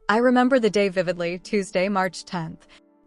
I remember the day vividly, Tuesday, March 10th.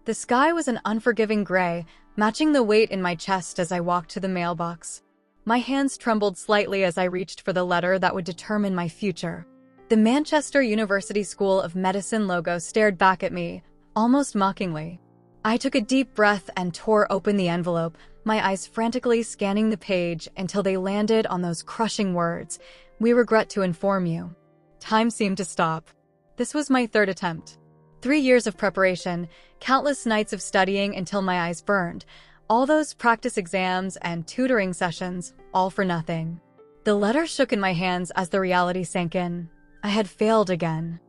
The sky was an unforgiving gray, matching the weight in my chest as I walked to the mailbox. My hands trembled slightly as I reached for the letter that would determine my future. The Manchester University School of Medicine logo stared back at me, almost mockingly. I took a deep breath and tore open the envelope, my eyes frantically scanning the page until they landed on those crushing words, "We regret to inform you." Time seemed to stop. This was my third attempt. 3 years of preparation, countless nights of studying until my eyes burned, all those practice exams and tutoring sessions, all for nothing. The letter shook in my hands as the reality sank in. I had failed again.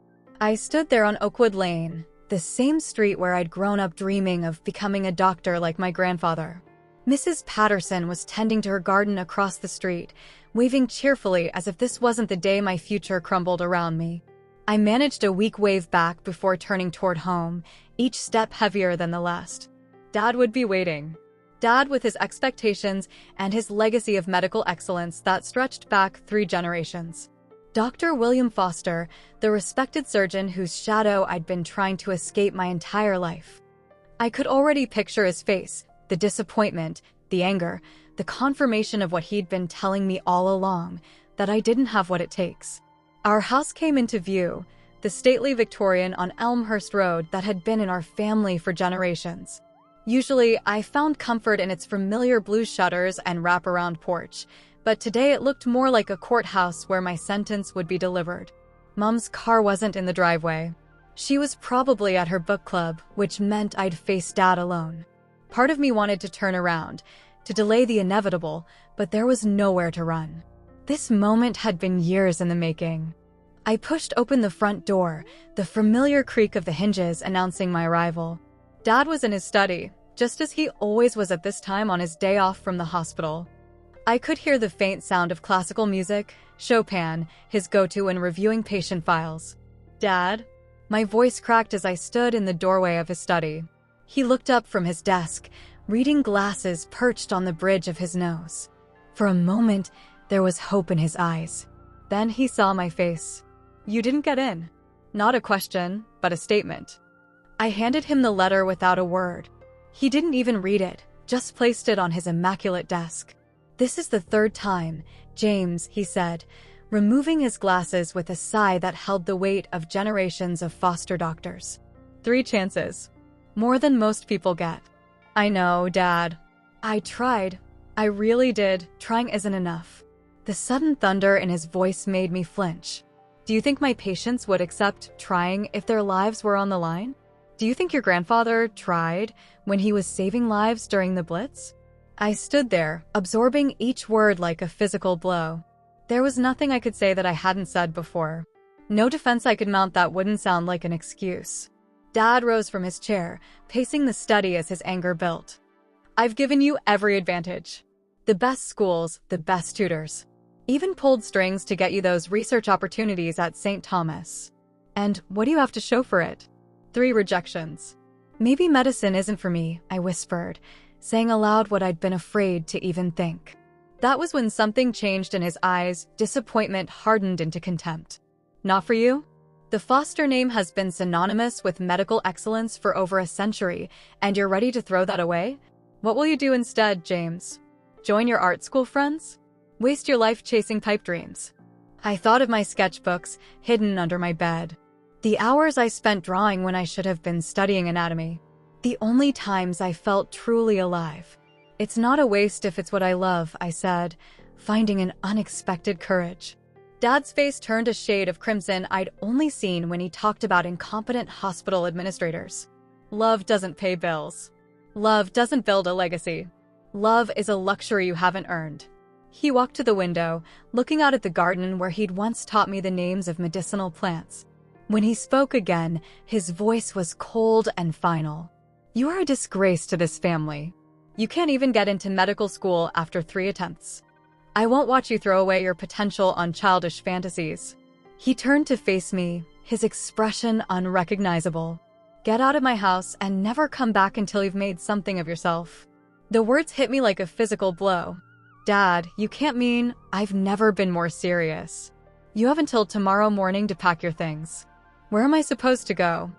I stood there on Oakwood Lane, the same street where I'd grown up dreaming of becoming a doctor like my grandfather. Mrs. Patterson was tending to her garden across the street, waving cheerfully as if this wasn't the day my future crumbled around me. I managed a weak wave back before turning toward home, each step heavier than the last. Dad would be waiting. Dad with his expectations and his legacy of medical excellence that stretched back 3 generations. Dr. William Foster, the respected surgeon whose shadow I'd been trying to escape my entire life. I could already picture his face, the disappointment, the anger, the confirmation of what he'd been telling me all along, that I didn't have what it takes. Our house came into view, the stately Victorian on Elmhurst Road that had been in our family for generations. Usually, I found comfort in its familiar blue shutters and wraparound porch, but today it looked more like a courthouse where my sentence would be delivered. Mom's car wasn't in the driveway. She was probably at her book club, which meant I'd face Dad alone. Part of me wanted to turn around, to delay the inevitable, but there was nowhere to run. This moment had been years in the making. I pushed open the front door, the familiar creak of the hinges announcing my arrival. Dad was in his study, just as he always was at this time on his day off from the hospital. I could hear the faint sound of classical music, Chopin, his go-to when reviewing patient files. "Dad?" My voice cracked as I stood in the doorway of his study. He looked up from his desk, reading glasses perched on the bridge of his nose. For a moment, there was hope in his eyes. Then he saw my face. "You didn't get in." Not a question, but a statement. I handed him the letter without a word. He didn't even read it, just placed it on his immaculate desk. "This is the 3rd time, James," he said, removing his glasses with a sigh that held the weight of generations of foster doctors. 3 chances. More than most people get. "I know, Dad. I tried. I really did. Trying isn't enough." The sudden thunder in his voice made me flinch. "Do you think my patients would accept trying if their lives were on the line? Do you think your grandfather tried when he was saving lives during the Blitz?" I stood there, absorbing each word like a physical blow. There was nothing I could say that I hadn't said before. No defense I could mount that wouldn't sound like an excuse. Dad rose from his chair, pacing the study as his anger built. "I've given you every advantage. The best schools, the best tutors. Even pulled strings to get you those research opportunities at St. Thomas. And what do you have to show for it? 3 rejections. Maybe medicine isn't for me," I whispered, saying aloud what I'd been afraid to even think. That was when something changed in his eyes, disappointment hardened into contempt. "Not for you? The Foster name has been synonymous with medical excellence for over a century, and you're ready to throw that away? What will you do instead, James? Join your art school friends? Waste your life chasing pipe dreams?" I thought of my sketchbooks, hidden under my bed. The hours I spent drawing when I should have been studying anatomy. The only times I felt truly alive. "It's not a waste if it's what I love," I said, finding an unexpected courage. Dad's face turned a shade of crimson I'd only seen when he talked about incompetent hospital administrators. "Love doesn't pay bills. Love doesn't build a legacy. Love is a luxury you haven't earned." He walked to the window, looking out at the garden where he'd once taught me the names of medicinal plants. When he spoke again, his voice was cold and final. "You are a disgrace to this family. You can't even get into medical school after 3 attempts. I won't watch you throw away your potential on childish fantasies." He turned to face me, his expression unrecognizable. "Get out of my house and never come back until you've made something of yourself." The words hit me like a physical blow. "Dad, you can't mean..." "I've never been more serious. You have until tomorrow morning to pack your things." Where am I supposed to go?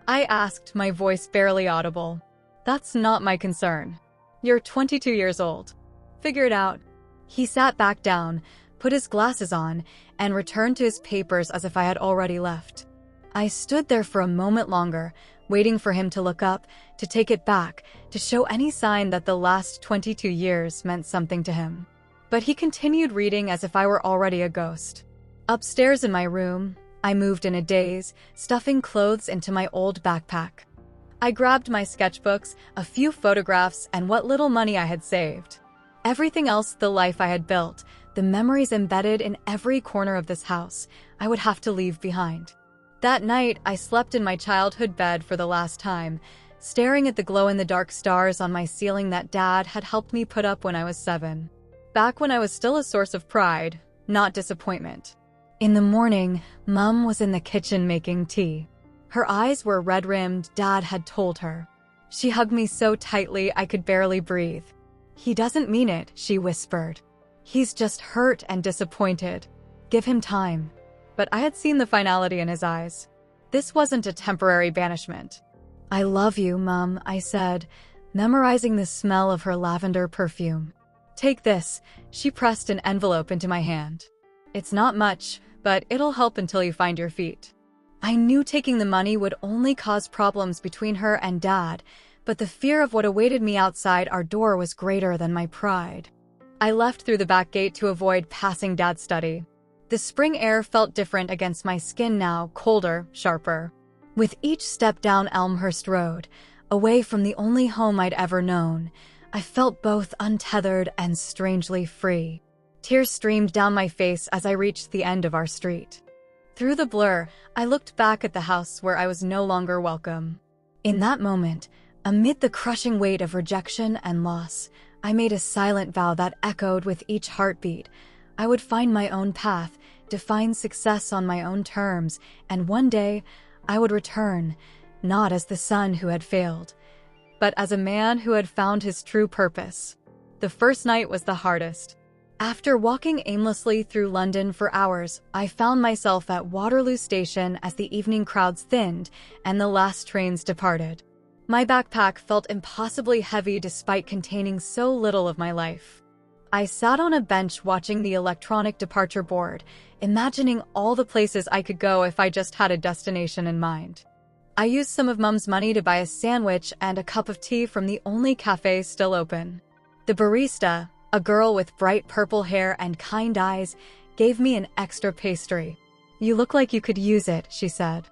I asked, my voice barely audible. That's not my concern. You're 22 years old. Figure it out. He sat back down, put his glasses on, and returned to his papers as if I had already left. I stood there for a moment longer, waiting for him to look up, to take it back, to show any sign that the last 22 years meant something to him. But he continued reading as if I were already a ghost. Upstairs in my room, I moved in a daze, stuffing clothes into my old backpack. I grabbed my sketchbooks, a few photographs, and what little money I had saved. Everything else, the life I had built, the memories embedded in every corner of this house, I would have to leave behind. That night, I slept in my childhood bed for the last time, staring at the glow-in-the-dark stars on my ceiling that Dad had helped me put up when I was 7. Back when I was still a source of pride, not disappointment. In the morning, Mum was in the kitchen making tea. Her eyes were red-rimmed, Dad had told her. She hugged me so tightly I could barely breathe. "He doesn't mean it," she whispered. "He's just hurt and disappointed. Give him time." But I had seen the finality in his eyes. This wasn't a temporary banishment. "I love you, Mum," I said, memorizing the smell of her lavender perfume. "Take this." She pressed an envelope into my hand. "It's not much, but it'll help until you find your feet." I knew taking the money would only cause problems between her and Dad, but the fear of what awaited me outside our door was greater than my pride. I left through the back gate to avoid passing Dad's study. The spring air felt different against my skin now, colder, sharper. With each step down Elmhurst Road, away from the only home I'd ever known, I felt both untethered and strangely free. Tears streamed down my face as I reached the end of our street. Through the blur, I looked back at the house where I was no longer welcome. In that moment, amid the crushing weight of rejection and loss, I made a silent vow that echoed with each heartbeat. I would find my own path, define success on my own terms, and one day, I would return, not as the son who had failed, but as a man who had found his true purpose. The first night was the hardest. After walking aimlessly through London for hours, I found myself at Waterloo Station as the evening crowds thinned and the last trains departed. My backpack felt impossibly heavy despite containing so little of my life. I sat on a bench watching the electronic departure board, imagining all the places I could go if I just had a destination in mind. I used some of Mum's money to buy a sandwich and a cup of tea from the only cafe still open. The barista, a girl with bright purple hair and kind eyes, gave me an extra pastry. "You look like you could use it," she said.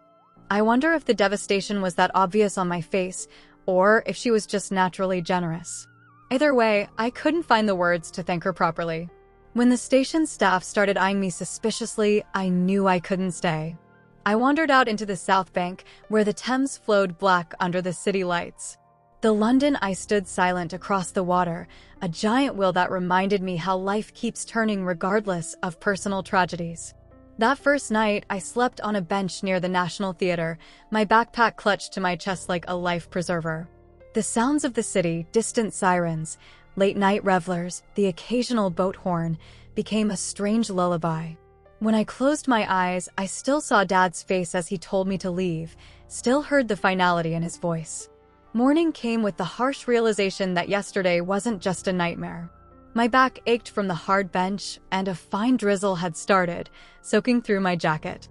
I wonder if the devastation was that obvious on my face, or if she was just naturally generous. Either way, I couldn't find the words to thank her properly. When the station staff started eyeing me suspiciously, I knew I couldn't stay. I wandered out into the South Bank, where the Thames flowed black under the city lights. The London I stood silent across the water, a giant wheel that reminded me how life keeps turning regardless of personal tragedies. That first night, I slept on a bench near the National Theatre, my backpack clutched to my chest like a life preserver. The sounds of the city, distant sirens, late-night revelers, the occasional boat horn, became a strange lullaby. When I closed my eyes, I still saw Dad's face as he told me to leave, still heard the finality in his voice. Morning came with the harsh realization that yesterday wasn't just a nightmare. My back ached from the hard bench, and a fine drizzle had started, soaking through my jacket.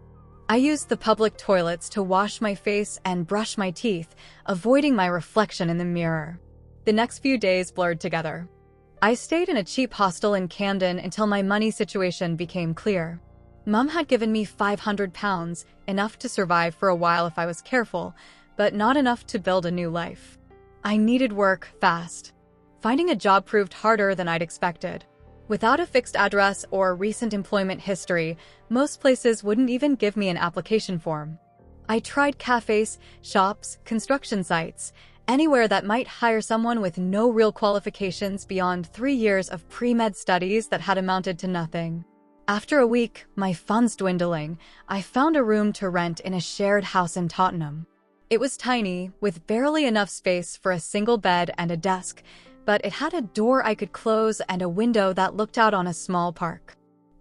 I used the public toilets to wash my face and brush my teeth, avoiding my reflection in the mirror. The next few days blurred together. I stayed in a cheap hostel in Camden until my money situation became clear. Mum had given me £500, enough to survive for a while if I was careful, but not enough to build a new life. I needed work, fast. Finding a job proved harder than I'd expected. Without a fixed address or recent employment history, most places wouldn't even give me an application form. I tried cafes, shops, construction sites, anywhere that might hire someone with no real qualifications beyond 3 years of pre-med studies that had amounted to nothing. After a week, my funds dwindling, I found a room to rent in a shared house in Tottenham. It was tiny, with barely enough space for a single bed and a desk, but it had a door I could close and a window that looked out on a small park.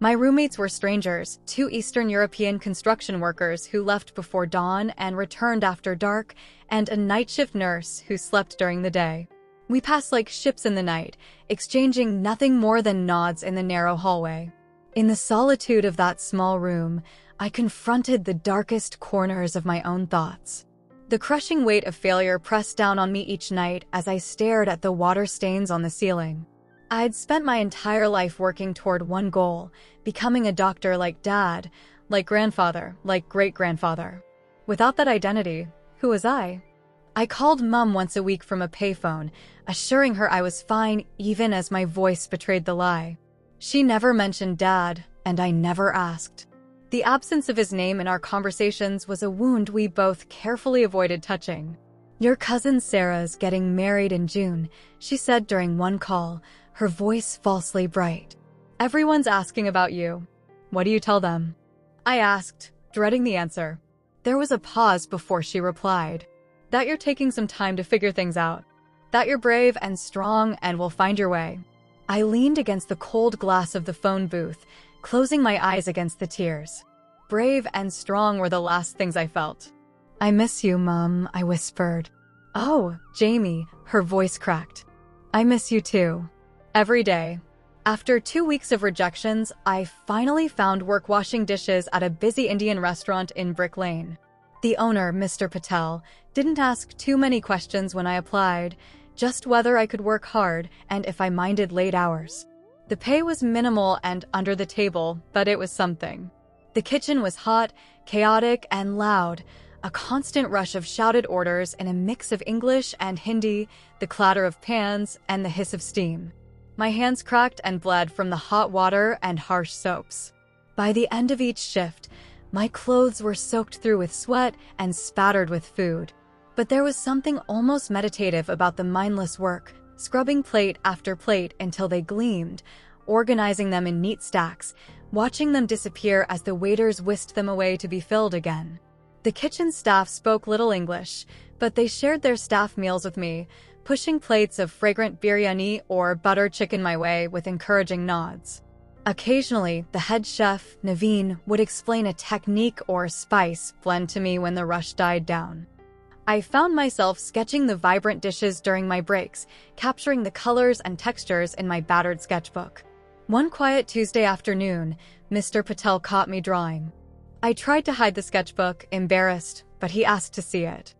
My roommates were strangers, two Eastern European construction workers who left before dawn and returned after dark, and a night shift nurse who slept during the day. We passed like ships in the night, exchanging nothing more than nods in the narrow hallway. In the solitude of that small room, I confronted the darkest corners of my own thoughts. The crushing weight of failure pressed down on me each night as I stared at the water stains on the ceiling. I'd spent my entire life working toward one goal, becoming a doctor like Dad, like grandfather, like great-grandfather. Without that identity, who was I? I called Mom once a week from a payphone, assuring her I was fine even as my voice betrayed the lie. She never mentioned Dad, and I never asked. The absence of his name in our conversations was a wound we both carefully avoided touching. "Your cousin Sarah's getting married in June," she said during one call, her voice falsely bright. "Everyone's asking about you. What do you tell them?" I asked, dreading the answer. There was a pause before she replied. "That you're taking some time to figure things out. That you're brave and strong and will find your way." I leaned against the cold glass of the phone booth, closing my eyes against the tears. Brave and strong were the last things I felt. "I miss you, Mom," I whispered. "Oh, Jamie," her voice cracked. "I miss you too. Every day." After 2 weeks of rejections, I finally found work washing dishes at a busy Indian restaurant in Brick Lane. The owner, Mr. Patel, didn't ask too many questions when I applied, just whether I could work hard and if I minded late hours. The pay was minimal and under the table, but it was something. The kitchen was hot, chaotic, and loud, a constant rush of shouted orders in a mix of English and Hindi, the clatter of pans, and the hiss of steam. My hands cracked and bled from the hot water and harsh soaps. By the end of each shift, my clothes were soaked through with sweat and spattered with food. But there was something almost meditative about the mindless work, scrubbing plate after plate until they gleamed, organizing them in neat stacks, watching them disappear as the waiters whisked them away to be filled again. The kitchen staff spoke little English, but they shared their staff meals with me, pushing plates of fragrant biryani or butter chicken my way with encouraging nods. Occasionally, the head chef, Naveen, would explain a technique or spice blend to me when the rush died down. I found myself sketching the vibrant dishes during my breaks, capturing the colors and textures in my battered sketchbook. One quiet Tuesday afternoon, Mr. Patel caught me drawing. I tried to hide the sketchbook, embarrassed, but he asked to see it.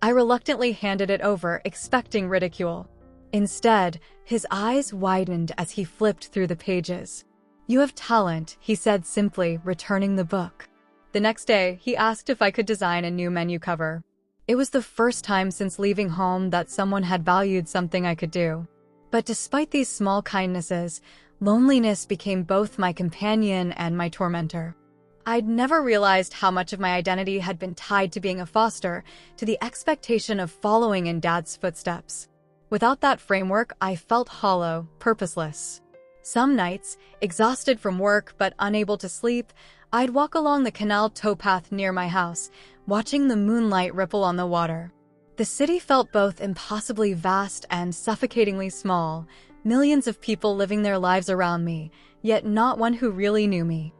I reluctantly handed it over, expecting ridicule. Instead, his eyes widened as he flipped through the pages. "You have talent," he said simply, returning the book. The next day, he asked if I could design a new menu cover. It was the first time since leaving home that someone had valued something I could do. But despite these small kindnesses, loneliness became both my companion and my tormentor. I'd never realized how much of my identity had been tied to being a foster, to the expectation of following in Dad's footsteps. Without that framework, I felt hollow, purposeless. Some nights, exhausted from work but unable to sleep, I'd walk along the canal towpath near my house, watching the moonlight ripple on the water. The city felt both impossibly vast and suffocatingly small, millions of people living their lives around me, yet not one who really knew me.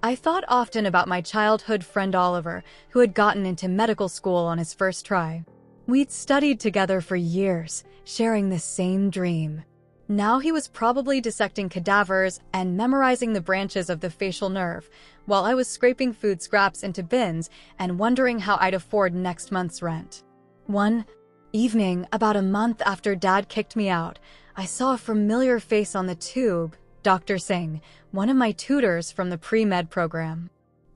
I thought often about my childhood friend Oliver, who had gotten into medical school on his first try. We'd studied together for years, sharing the same dream. Now he was probably dissecting cadavers and memorizing the branches of the facial nerve, while I was scraping food scraps into bins and wondering how I'd afford next month's rent. One evening, about a month after Dad kicked me out, I saw a familiar face on the tube, Dr. Singh, one of my tutors from the pre-med program.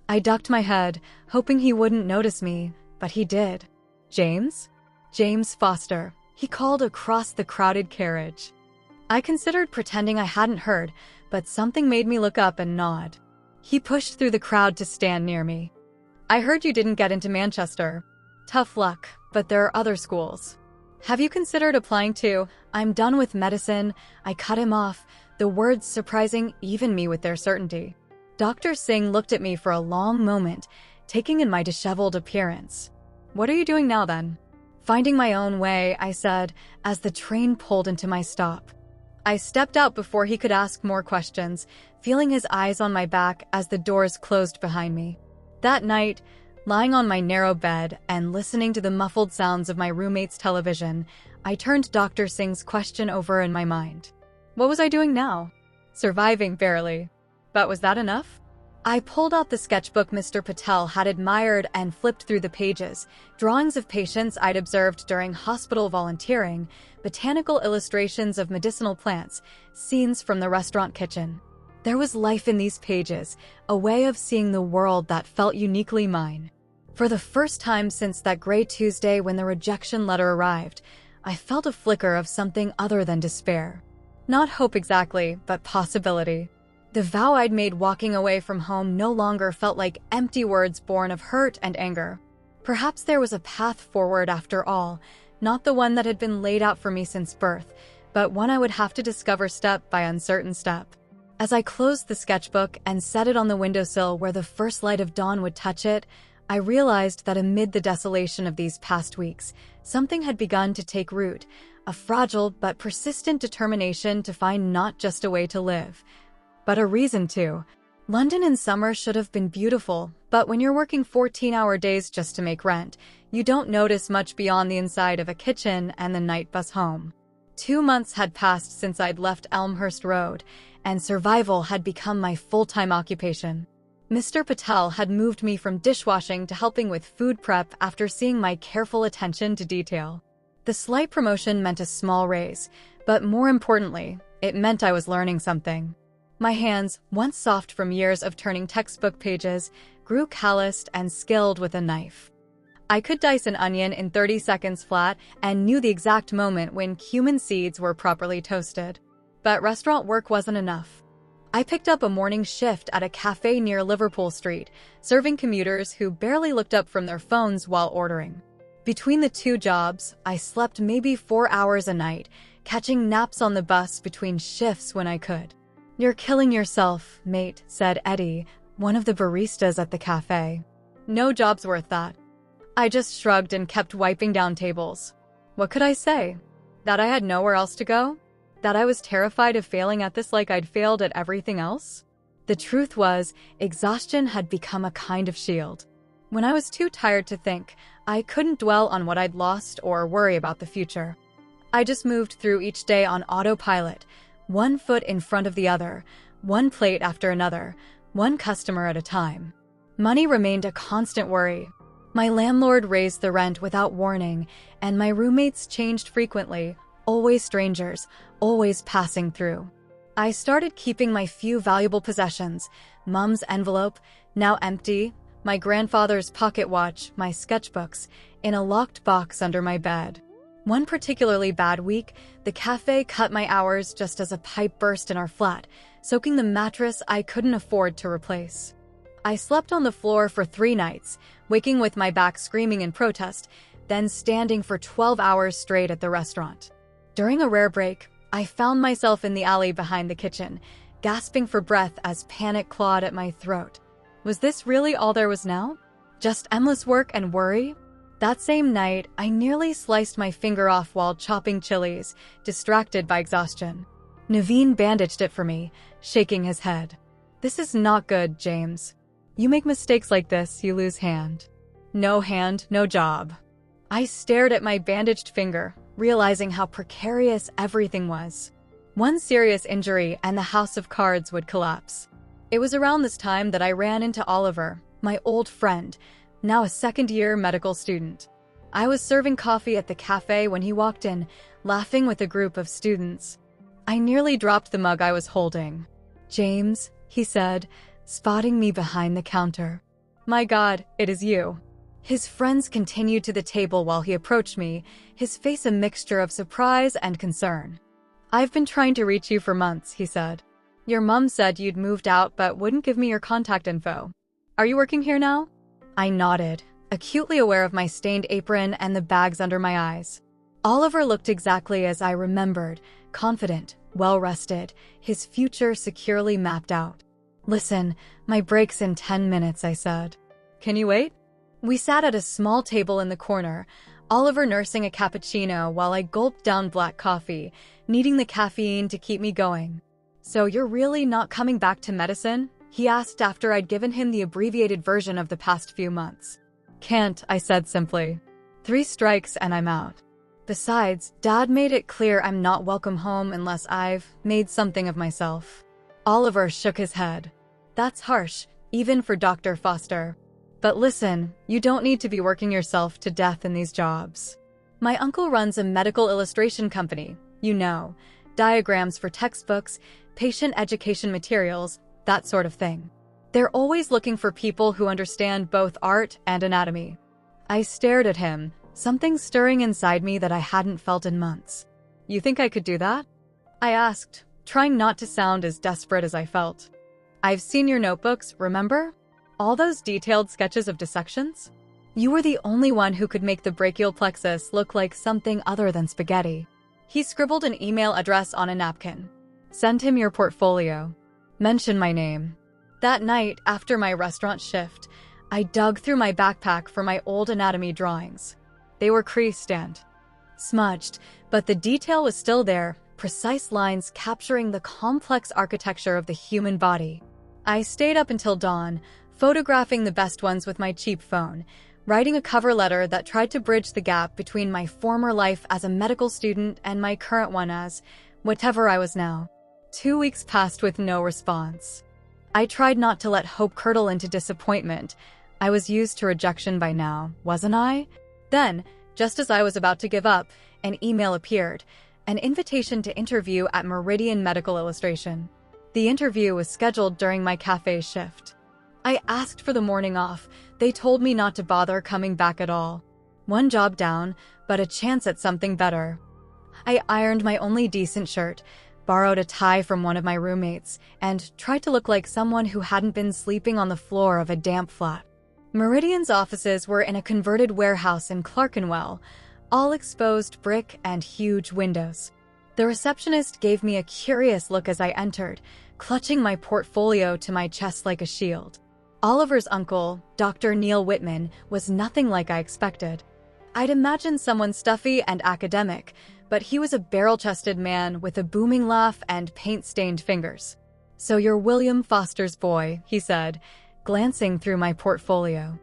I ducked my head, hoping he wouldn't notice me, but he did. "James?" "James Foster," he called across the crowded carriage. I considered pretending I hadn't heard, but something made me look up and nod. He pushed through the crowd to stand near me. "I heard you didn't get into Manchester. Tough luck, but there are other schools. Have you considered applying to—" "I'm done with medicine," I cut him off, the words surprising even me with their certainty. Dr. Singh looked at me for a long moment, taking in my disheveled appearance. "What are you doing now, then?" "Finding my own way," I said, as the train pulled into my stop. I stepped out before he could ask more questions, feeling his eyes on my back as the doors closed behind me. That night, lying on my narrow bed and listening to the muffled sounds of my roommate's television, I turned Dr. Singh's question over in my mind. What was I doing now? Surviving, barely. But was that enough? I pulled out the sketchbook Mr. Patel had admired and flipped through the pages, drawings of patients I'd observed during hospital volunteering, botanical illustrations of medicinal plants, scenes from the restaurant kitchen. There was life in these pages, a way of seeing the world that felt uniquely mine. For the first time since that gray Tuesday when the rejection letter arrived, I felt a flicker of something other than despair. Not hope exactly, but possibility. The vow I'd made walking away from home no longer felt like empty words born of hurt and anger. Perhaps there was a path forward after all, not the one that had been laid out for me since birth, but one I would have to discover step by uncertain step. As I closed the sketchbook and set it on the windowsill where the first light of dawn would touch it, I realized that amid the desolation of these past weeks, something had begun to take root, a fragile but persistent determination to find not just a way to live, but a reason to. London in summer should have been beautiful, but when you're working 14-hour days just to make rent, you don't notice much beyond the inside of a kitchen and the night bus home. 2 months had passed since I'd left Elmhurst Road, and survival had become my full-time occupation. Mr. Patel had moved me from dishwashing to helping with food prep after seeing my careful attention to detail. The slight promotion meant a small raise, but more importantly, it meant I was learning something. My hands, once soft from years of turning textbook pages, grew calloused and skilled with a knife. I could dice an onion in 30 seconds flat and knew the exact moment when cumin seeds were properly toasted. But restaurant work wasn't enough. I picked up a morning shift at a cafe near Liverpool Street, serving commuters who barely looked up from their phones while ordering. Between the two jobs, I slept maybe 4 hours a night, catching naps on the bus between shifts when I could. "You're killing yourself, mate," said Eddie, one of the baristas at the cafe. No job's worth that. I just shrugged and kept wiping down tables. What could I say? That I had nowhere else to go? That I was terrified of failing at this like I'd failed at everything else? The truth was, exhaustion had become a kind of shield. When I was too tired to think, I couldn't dwell on what I'd lost or worry about the future. I just moved through each day on autopilot, one foot in front of the other, one plate after another, one customer at a time. Money remained a constant worry. My landlord raised the rent without warning, and my roommates changed frequently, always strangers, always passing through. I started keeping my few valuable possessions, Mom's envelope, now empty, my grandfather's pocket watch, my sketchbooks, in a locked box under my bed. One particularly bad week, the cafe cut my hours just as a pipe burst in our flat, soaking the mattress I couldn't afford to replace. I slept on the floor for 3 nights, waking with my back screaming in protest, then standing for 12 hours straight at the restaurant. During a rare break, I found myself in the alley behind the kitchen, gasping for breath as panic clawed at my throat. Was this really all there was now? Just endless work and worry? That same night, I nearly sliced my finger off while chopping chilies, distracted by exhaustion. Naveen bandaged it for me, shaking his head. "This is not good, James. You make mistakes like this, you lose hand. No hand, no job." I stared at my bandaged finger, realizing how precarious everything was. One serious injury and the house of cards would collapse. It was around this time that I ran into Oliver, my old friend, now a second-year medical student. I was serving coffee at the cafe when he walked in, laughing with a group of students. I nearly dropped the mug I was holding. "James," he said, spotting me behind the counter. "My God, it is you." His friends continued to the table while he approached me, his face a mixture of surprise and concern. "I've been trying to reach you for months," he said. "Your mom said you'd moved out but wouldn't give me your contact info. Are you working here now?" I nodded, acutely aware of my stained apron and the bags under my eyes. Oliver looked exactly as I remembered, confident, well-rested, his future securely mapped out. "Listen, my break's in 10 minutes, I said. "Can you wait?" We sat at a small table in the corner, Oliver nursing a cappuccino while I gulped down black coffee, needing the caffeine to keep me going. "So you're really not coming back to medicine?" he asked after I'd given him the abbreviated version of the past few months. "Can't," I said simply. 3 strikes and I'm out. Besides, Dad made it clear I'm not welcome home unless I've made something of myself. Oliver shook his head. "That's harsh, even for Dr. Foster. But listen, you don't need to be working yourself to death in these jobs. My uncle runs a medical illustration company, diagrams for textbooks, patient education materials, that sort of thing. They're always looking for people who understand both art and anatomy." I stared at him, something stirring inside me that I hadn't felt in months. "You think I could do that?" I asked, trying not to sound as desperate as I felt. "I've seen your notebooks, remember? All those detailed sketches of dissections? You were the only one who could make the brachial plexus look like something other than spaghetti." He scribbled an email address on a napkin. "Send him your portfolio. Mention my name." That night, after my restaurant shift, I dug through my backpack for my old anatomy drawings. They were creased and smudged, but the detail was still there, precise lines capturing the complex architecture of the human body. I stayed up until dawn, photographing the best ones with my cheap phone, writing a cover letter that tried to bridge the gap between my former life as a medical student and my current one as whatever I was now. 2 weeks passed with no response. I tried not to let hope curdle into disappointment. I was used to rejection by now, wasn't I? Then, just as I was about to give up, an email appeared, an invitation to interview at Meridian Medical Illustration. The interview was scheduled during my cafe shift. I asked for the morning off. They told me not to bother coming back at all. One job down, but a chance at something better. I ironed my only decent shirt, borrowed a tie from one of my roommates, and tried to look like someone who hadn't been sleeping on the floor of a damp flat. Meridian's offices were in a converted warehouse in Clerkenwell, all exposed brick and huge windows. The receptionist gave me a curious look as I entered, clutching my portfolio to my chest like a shield. Oliver's uncle, Dr. Neil Whitman, was nothing like I expected. I'd imagined someone stuffy and academic, but he was a barrel-chested man with a booming laugh and paint-stained fingers. "So you're William Foster's boy," he said, glancing through my portfolio.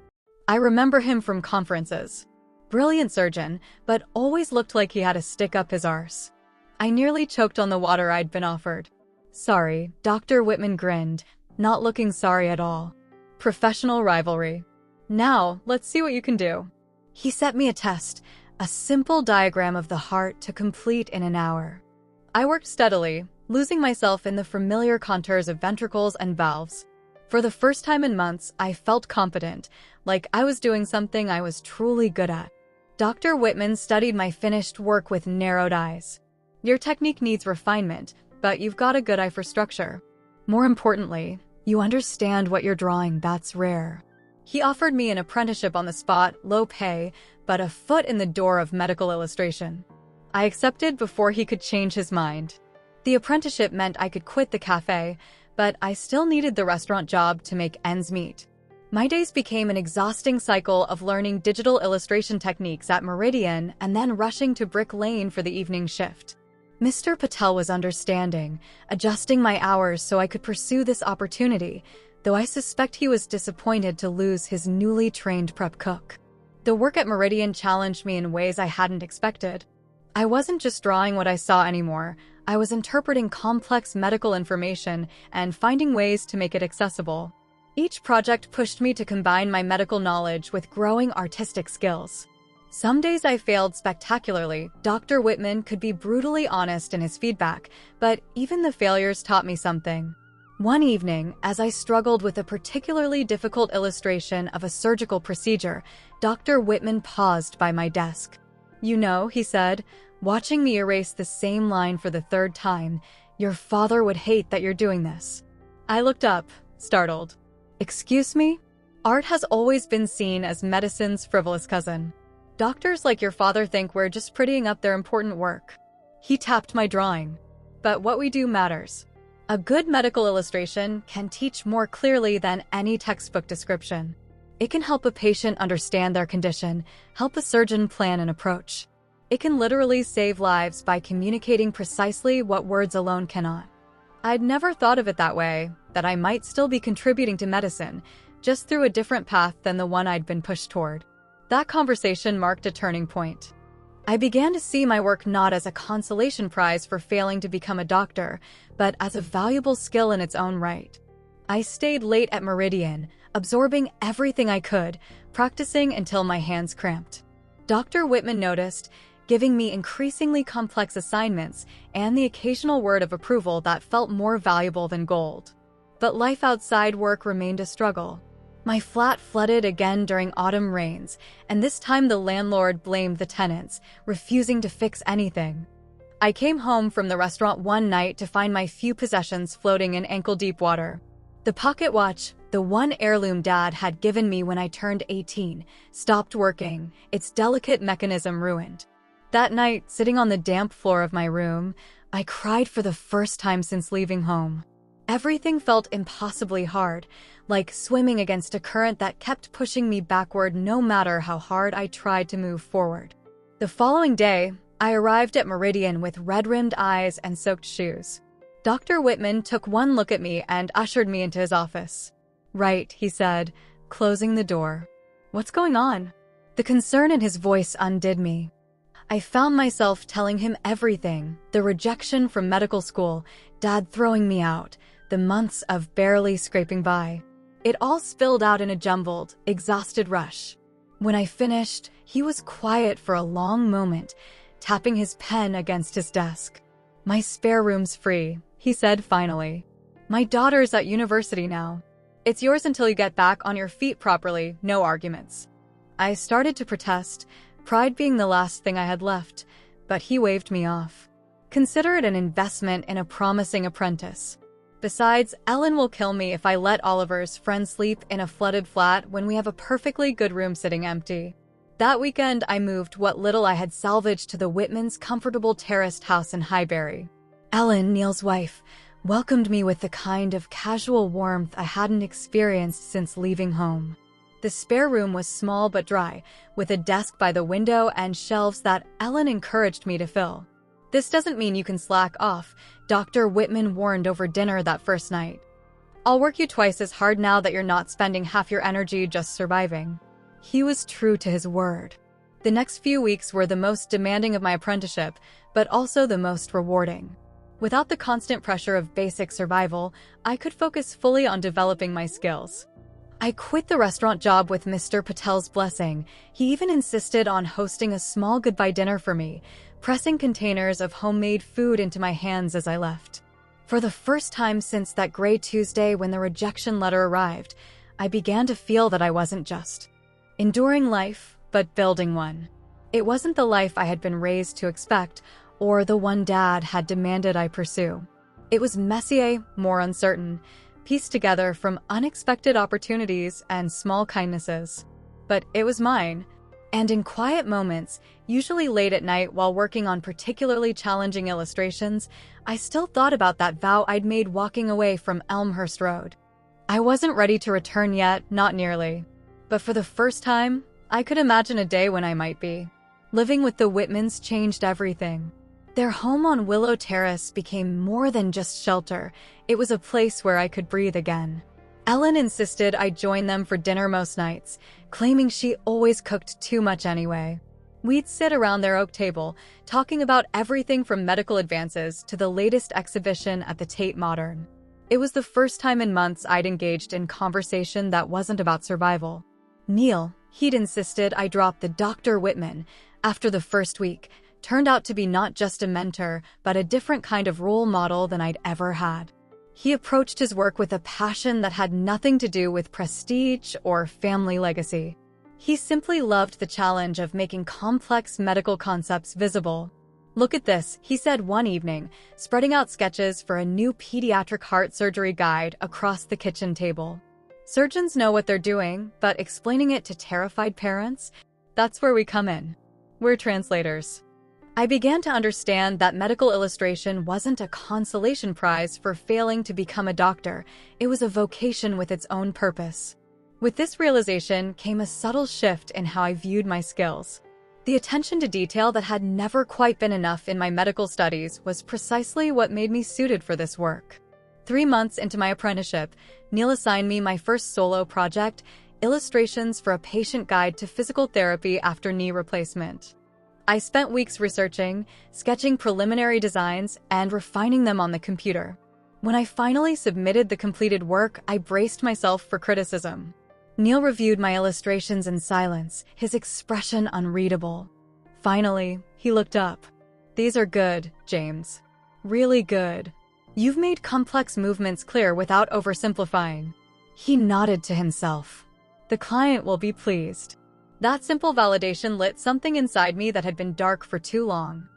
I remember him from conferences. Brilliant surgeon, but always looked like he had a stick up his arse. I nearly choked on the water I'd been offered. "Sorry," Dr. Whitman grinned, not looking sorry at all. "Professional rivalry. Now, let's see what you can do." He set me a test, a simple diagram of the heart to complete in an hour. I worked steadily, losing myself in the familiar contours of ventricles and valves. For the first time in months, I felt competent, like I was doing something I was truly good at. Dr. Whitman studied my finished work with narrowed eyes. "Your technique needs refinement, but you've got a good eye for structure. More importantly, you understand what you're drawing, that's rare." He offered me an apprenticeship on the spot, low pay, but a foot in the door of medical illustration. I accepted before he could change his mind. The apprenticeship meant I could quit the cafe, but I still needed the restaurant job to make ends meet. My days became an exhausting cycle of learning digital illustration techniques at Meridian and then rushing to Brick Lane for the evening shift. Mr. Patel was understanding, adjusting my hours so I could pursue this opportunity, though I suspect he was disappointed to lose his newly trained prep cook. The work at Meridian challenged me in ways I hadn't expected. I wasn't just drawing what I saw anymore. I was interpreting complex medical information and finding ways to make it accessible. Each project pushed me to combine my medical knowledge with growing artistic skills. Some days I failed spectacularly. Dr. Whitman could be brutally honest in his feedback, but even the failures taught me something. One evening, as I struggled with a particularly difficult illustration of a surgical procedure, Dr. Whitman paused by my desk. He said, watching me erase the same line for the 3rd time, "Your father would hate that you're doing this." I looked up, startled. "Excuse me?" Art has always been seen as medicine's frivolous cousin. Doctors like your father think we're just prettying up their important work. He tapped my drawing. "But what we do matters. A good medical illustration can teach more clearly than any textbook description. It can help a patient understand their condition, help a surgeon plan an approach. It can literally save lives by communicating precisely what words alone cannot. I'd never thought of it that way, that I might still be contributing to medicine, just through a different path than the one I'd been pushed toward. That conversation marked a turning point. I began to see my work not as a consolation prize for failing to become a doctor, but as a valuable skill in its own right. I stayed late at Meridian, absorbing everything I could, practicing until my hands cramped. Dr. Whitman noticed, giving me increasingly complex assignments and the occasional word of approval that felt more valuable than gold. But life outside work remained a struggle. My flat flooded again during autumn rains, and this time the landlord blamed the tenants, refusing to fix anything. I came home from the restaurant one night to find my few possessions floating in ankle-deep water. The pocket watch, the one heirloom Dad had given me when I turned 18, stopped working, its delicate mechanism ruined. That night, sitting on the damp floor of my room, I cried for the first time since leaving home. Everything felt impossibly hard, like swimming against a current that kept pushing me backward no matter how hard I tried to move forward. The following day, I arrived at Meridian with red-rimmed eyes and soaked shoes. Dr. Whitman took one look at me and ushered me into his office. "Right," he said, closing the door. "What's going on?" The concern in his voice undid me. I found myself telling him everything: the rejection from medical school, Dad throwing me out, the months of barely scraping by. It all spilled out in a jumbled, exhausted rush. When I finished, he was quiet for a long moment, tapping his pen against his desk. "My spare room's free," he said finally. "My daughter's at university now. It's yours until you get back on your feet properly, no arguments." I started to protest, pride being the last thing I had left, but he waved me off. "Consider it an investment in a promising apprentice. Besides, Ellen will kill me if I let Oliver's friend sleep in a flooded flat when we have a perfectly good room sitting empty." That weekend, I moved what little I had salvaged to the Whitmans' comfortable terraced house in Highbury. Ellen, Neil's wife, welcomed me with the kind of casual warmth I hadn't experienced since leaving home. The spare room was small but dry, with a desk by the window and shelves that Ellen encouraged me to fill. "This doesn't mean you can slack off," Dr. Whitman warned over dinner that first night. "I'll work you twice as hard now that you're not spending half your energy just surviving." He was true to his word. The next few weeks were the most demanding of my apprenticeship, but also the most rewarding. Without the constant pressure of basic survival, I could focus fully on developing my skills. I quit the restaurant job with Mr. Patel's blessing. He even insisted on hosting a small goodbye dinner for me, pressing containers of homemade food into my hands as I left. For the first time since that gray Tuesday when the rejection letter arrived, I began to feel that I wasn't just enduring life, but building one. It wasn't the life I had been raised to expect, or the one Dad had demanded I pursue. It was messier, more uncertain, pieced together from unexpected opportunities and small kindnesses. But it was mine. And in quiet moments, usually late at night while working on particularly challenging illustrations, I still thought about that vow I'd made walking away from Elmhurst Road. I wasn't ready to return yet, not nearly. But for the first time, I could imagine a day when I might be. Living with the Whitmans changed everything. Their home on Willow Terrace became more than just shelter. It was a place where I could breathe again. Ellen insisted I join them for dinner most nights, claiming she always cooked too much anyway. We'd sit around their oak table, talking about everything from medical advances to the latest exhibition at the Tate Modern. It was the first time in months I'd engaged in conversation that wasn't about survival. Neil, he'd insisted I drop the Dr. Whitman after the first week, turned out to be not just a mentor, but a different kind of role model than I'd ever had. He approached his work with a passion that had nothing to do with prestige or family legacy. He simply loved the challenge of making complex medical concepts visible. "Look at this," he said one evening, spreading out sketches for a new pediatric heart surgery guide across the kitchen table. Surgeons know what they're doing, but explaining it to terrified parents? That's where we come in. We're translators. I began to understand that medical illustration wasn't a consolation prize for failing to become a doctor. It was a vocation with its own purpose. With this realization came a subtle shift in how I viewed my skills. The attention to detail that had never quite been enough in my medical studies was precisely what made me suited for this work. 3 months into my apprenticeship, Neil assigned me my first solo project, illustrations for a patient guide to physical therapy after knee replacement. I spent weeks researching, sketching preliminary designs, and refining them on the computer. When I finally submitted the completed work, I braced myself for criticism. Neil reviewed my illustrations in silence, his expression unreadable. Finally, he looked up. "These are good, James. Really good. You've made complex movements clear without oversimplifying." He nodded to himself. "The client will be pleased." That simple validation lit something inside me that had been dark for too long.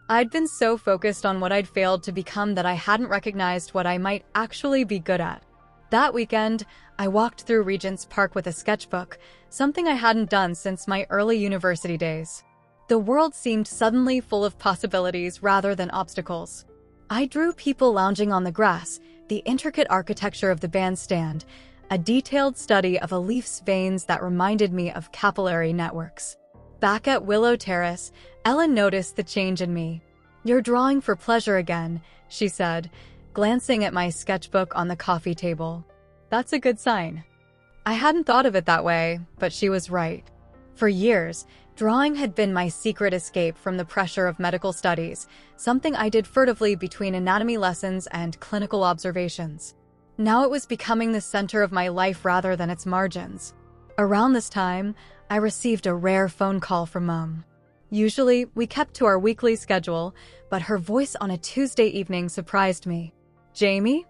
I'd been so focused on what I'd failed to become that I hadn't recognized what I might actually be good at. That weekend, I walked through Regent's Park with a sketchbook, something I hadn't done since my early university days. The world seemed suddenly full of possibilities rather than obstacles. I drew people lounging on the grass, the intricate architecture of the bandstand, a detailed study of a leaf's veins that reminded me of capillary networks. Back at Willow Terrace, Ellen noticed the change in me. "You're drawing for pleasure again," she said, glancing at my sketchbook on the coffee table. "That's a good sign." I hadn't thought of it that way, but she was right. For years, drawing had been my secret escape from the pressure of medical studies, something I did furtively between anatomy lessons and clinical observations. Now it was becoming the center of my life rather than its margins. Around this time, I received a rare phone call from Mom. Usually, we kept to our weekly schedule, but her voice on a Tuesday evening surprised me. "Jamie?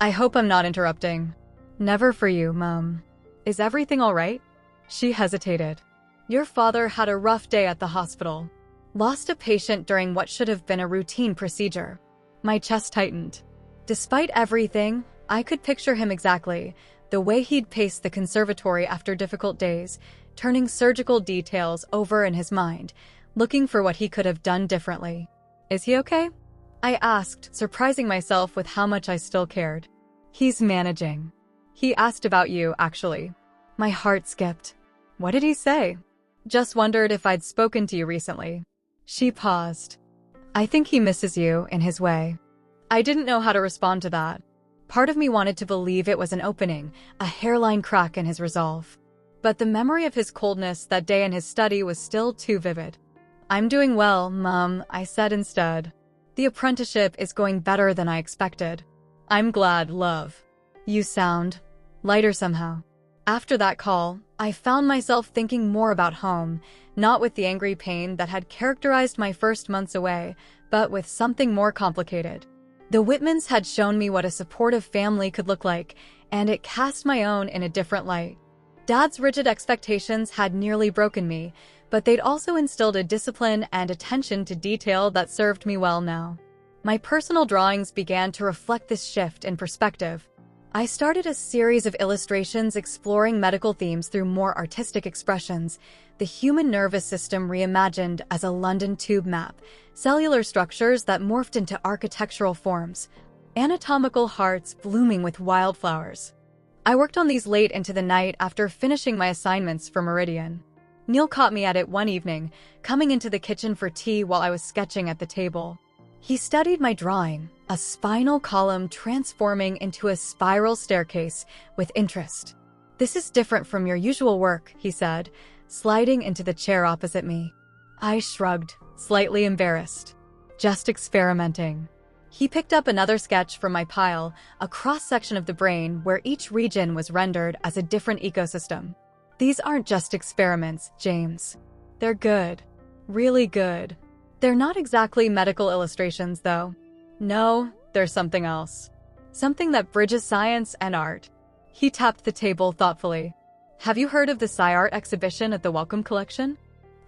I hope I'm not interrupting." "Never for you, Mom. Is everything all right?" She hesitated. "Your father had a rough day at the hospital. Lost a patient during what should have been a routine procedure." My chest tightened. Despite everything, I could picture him exactly, the way he'd pace the conservatory after difficult days, turning surgical details over in his mind, looking for what he could have done differently. "Is he okay?" I asked, surprising myself with how much I still cared. "He's managing. He asked about you, actually." My heart skipped. "What did he say?" "Just wondered if I'd spoken to you recently." She paused. "I think he misses you, in his way." I didn't know how to respond to that. Part of me wanted to believe it was an opening, a hairline crack in his resolve. But the memory of his coldness that day in his study was still too vivid. "I'm doing well, Mom," I said instead. "The apprenticeship is going better than I expected." "I'm glad, love. You sound lighter somehow." After that call, I found myself thinking more about home, not with the angry pain that had characterized my first months away, but with something more complicated. The Whitmans had shown me what a supportive family could look like, and it cast my own in a different light. Dad's rigid expectations had nearly broken me, but they'd also instilled a discipline and attention to detail that served me well now. My personal drawings began to reflect this shift in perspective. I started a series of illustrations exploring medical themes through more artistic expressions, the human nervous system reimagined as a London tube map, cellular structures that morphed into architectural forms, anatomical hearts blooming with wildflowers. I worked on these late into the night after finishing my assignments for Meridian. Neil caught me at it one evening, coming into the kitchen for tea while I was sketching at the table. He studied my drawing, a spinal column transforming into a spiral staircase, with interest. "This is different from your usual work," he said, sliding into the chair opposite me. I shrugged, slightly embarrassed. "Just experimenting." He picked up another sketch from my pile, a cross-section of the brain where each region was rendered as a different ecosystem. "These aren't just experiments, James. They're good. Really good. They're not exactly medical illustrations, though. No, there's something else. Something that bridges science and art." He tapped the table thoughtfully. "Have you heard of the Sci-Art exhibition at the Wellcome Collection?"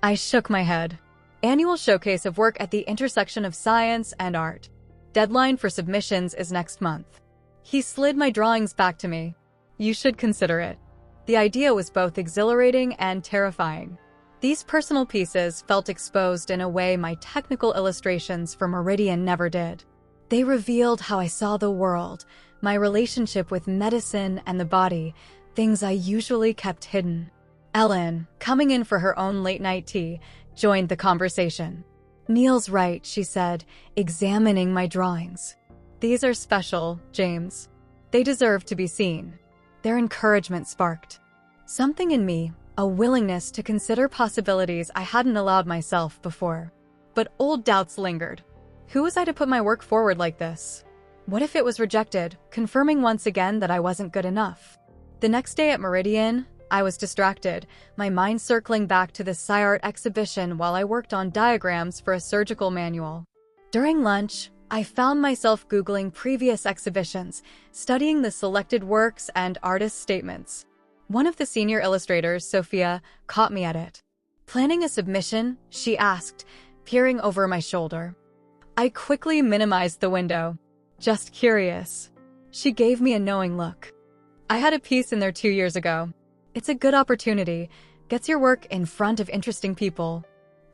I shook my head. "Annual showcase of work at the intersection of science and art. Deadline for submissions is next month." He slid my drawings back to me. "You should consider it." The idea was both exhilarating and terrifying. These personal pieces felt exposed in a way my technical illustrations for Meridian never did. They revealed how I saw the world, my relationship with medicine and the body, things I usually kept hidden. Ellen, coming in for her own late-night tea, joined the conversation. "Neil's right," she said, examining my drawings. "These are special, James. They deserve to be seen." Their encouragement sparked something in me, a willingness to consider possibilities I hadn't allowed myself before. But old doubts lingered. Who was I to put my work forward like this? What if it was rejected, confirming once again that I wasn't good enough? The next day at Meridian, I was distracted, my mind circling back to the SciArt exhibition while I worked on diagrams for a surgical manual. During lunch, I found myself Googling previous exhibitions, studying the selected works and artist statements. One of the senior illustrators, Sophia, caught me at it. "Planning a submission?" she asked, peering over my shoulder. I quickly minimized the window. "Just curious." She gave me a knowing look. "I had a piece in there 2 years ago. It's a good opportunity, gets your work in front of interesting people."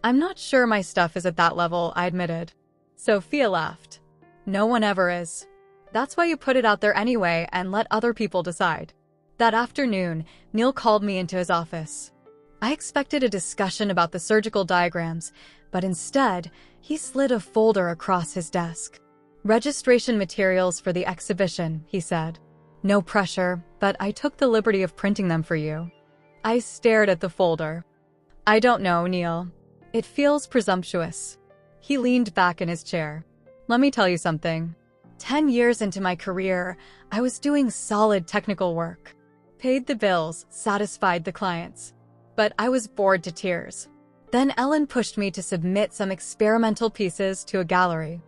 "I'm not sure my stuff is at that level," I admitted. Sophia laughed. "No one ever is. That's why you put it out there anyway and let other people decide." That afternoon, Neil called me into his office. I expected a discussion about the surgical diagrams, but instead, he slid a folder across his desk. "Registration materials for the exhibition," he said. "No pressure, but I took the liberty of printing them for you." I stared at the folder. "I don't know, Neil. It feels presumptuous." He leaned back in his chair. "Let me tell you something. 10 years into my career, I was doing solid technical work. Paid the bills, satisfied the clients. But I was bored to tears. Then Ellen pushed me to submit some experimental pieces to a gallery.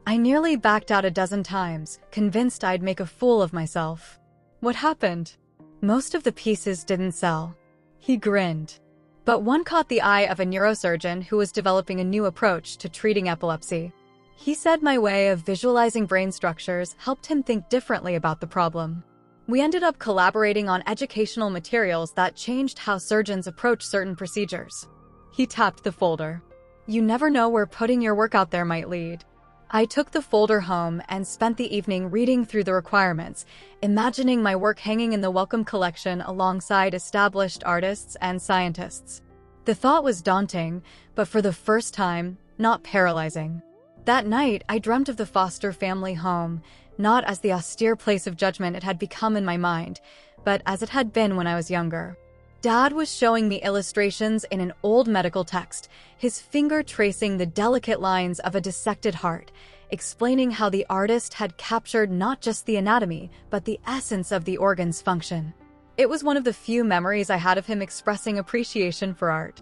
I nearly backed out a dozen times, convinced I'd make a fool of myself. What happened? Most of the pieces didn't sell." He grinned. But one caught the eye of a neurosurgeon who was developing a new approach to treating epilepsy. He said my way of visualizing brain structures helped him think differently about the problem. We ended up collaborating on educational materials that changed how surgeons approach certain procedures. He tapped the folder. "You never know where putting your work out there might lead." I took the folder home and spent the evening reading through the requirements, imagining my work hanging in the Wellcome collection alongside established artists and scientists. The thought was daunting, but for the first time, not paralyzing. That night, I dreamt of the Foster family home, not as the austere place of judgment it had become in my mind, but as it had been when I was younger. Dad was showing me illustrations in an old medical text, his finger tracing the delicate lines of a dissected heart, explaining how the artist had captured not just the anatomy, but the essence of the organ's function. It was one of the few memories I had of him expressing appreciation for art.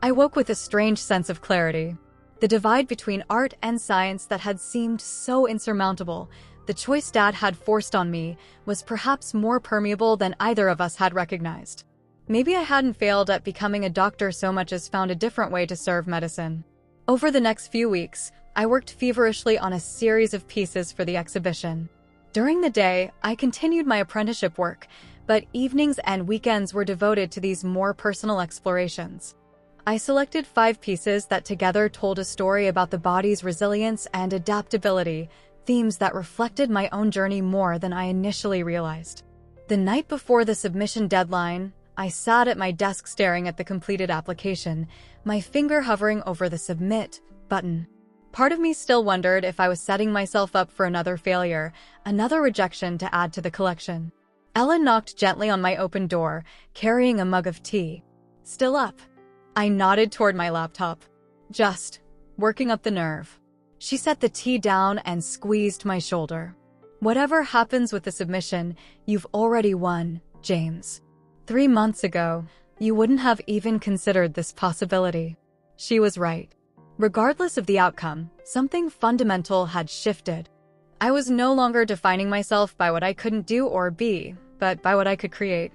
I woke with a strange sense of clarity. The divide between art and science that had seemed so insurmountable, the choice Dad had forced on me, was perhaps more permeable than either of us had recognized. Maybe I hadn't failed at becoming a doctor so much as found a different way to serve medicine. Over the next few weeks, I worked feverishly on a series of pieces for the exhibition. During the day, I continued my apprenticeship work, but evenings and weekends were devoted to these more personal explorations. I selected 5 pieces that together told a story about the body's resilience and adaptability, themes that reflected my own journey more than I initially realized. The night before the submission deadline, I sat at my desk staring at the completed application, my finger hovering over the Submit button. Part of me still wondered if I was setting myself up for another failure, another rejection to add to the collection. Ellen knocked gently on my open door, carrying a mug of tea. "Still up?" I nodded toward my laptop. "Just working up the nerve." She set the tea down and squeezed my shoulder. "Whatever happens with the submission, you've already won, James. 3 months ago, you wouldn't have even considered this possibility." She was right. Regardless of the outcome, something fundamental had shifted. I was no longer defining myself by what I couldn't do or be, but by what I could create.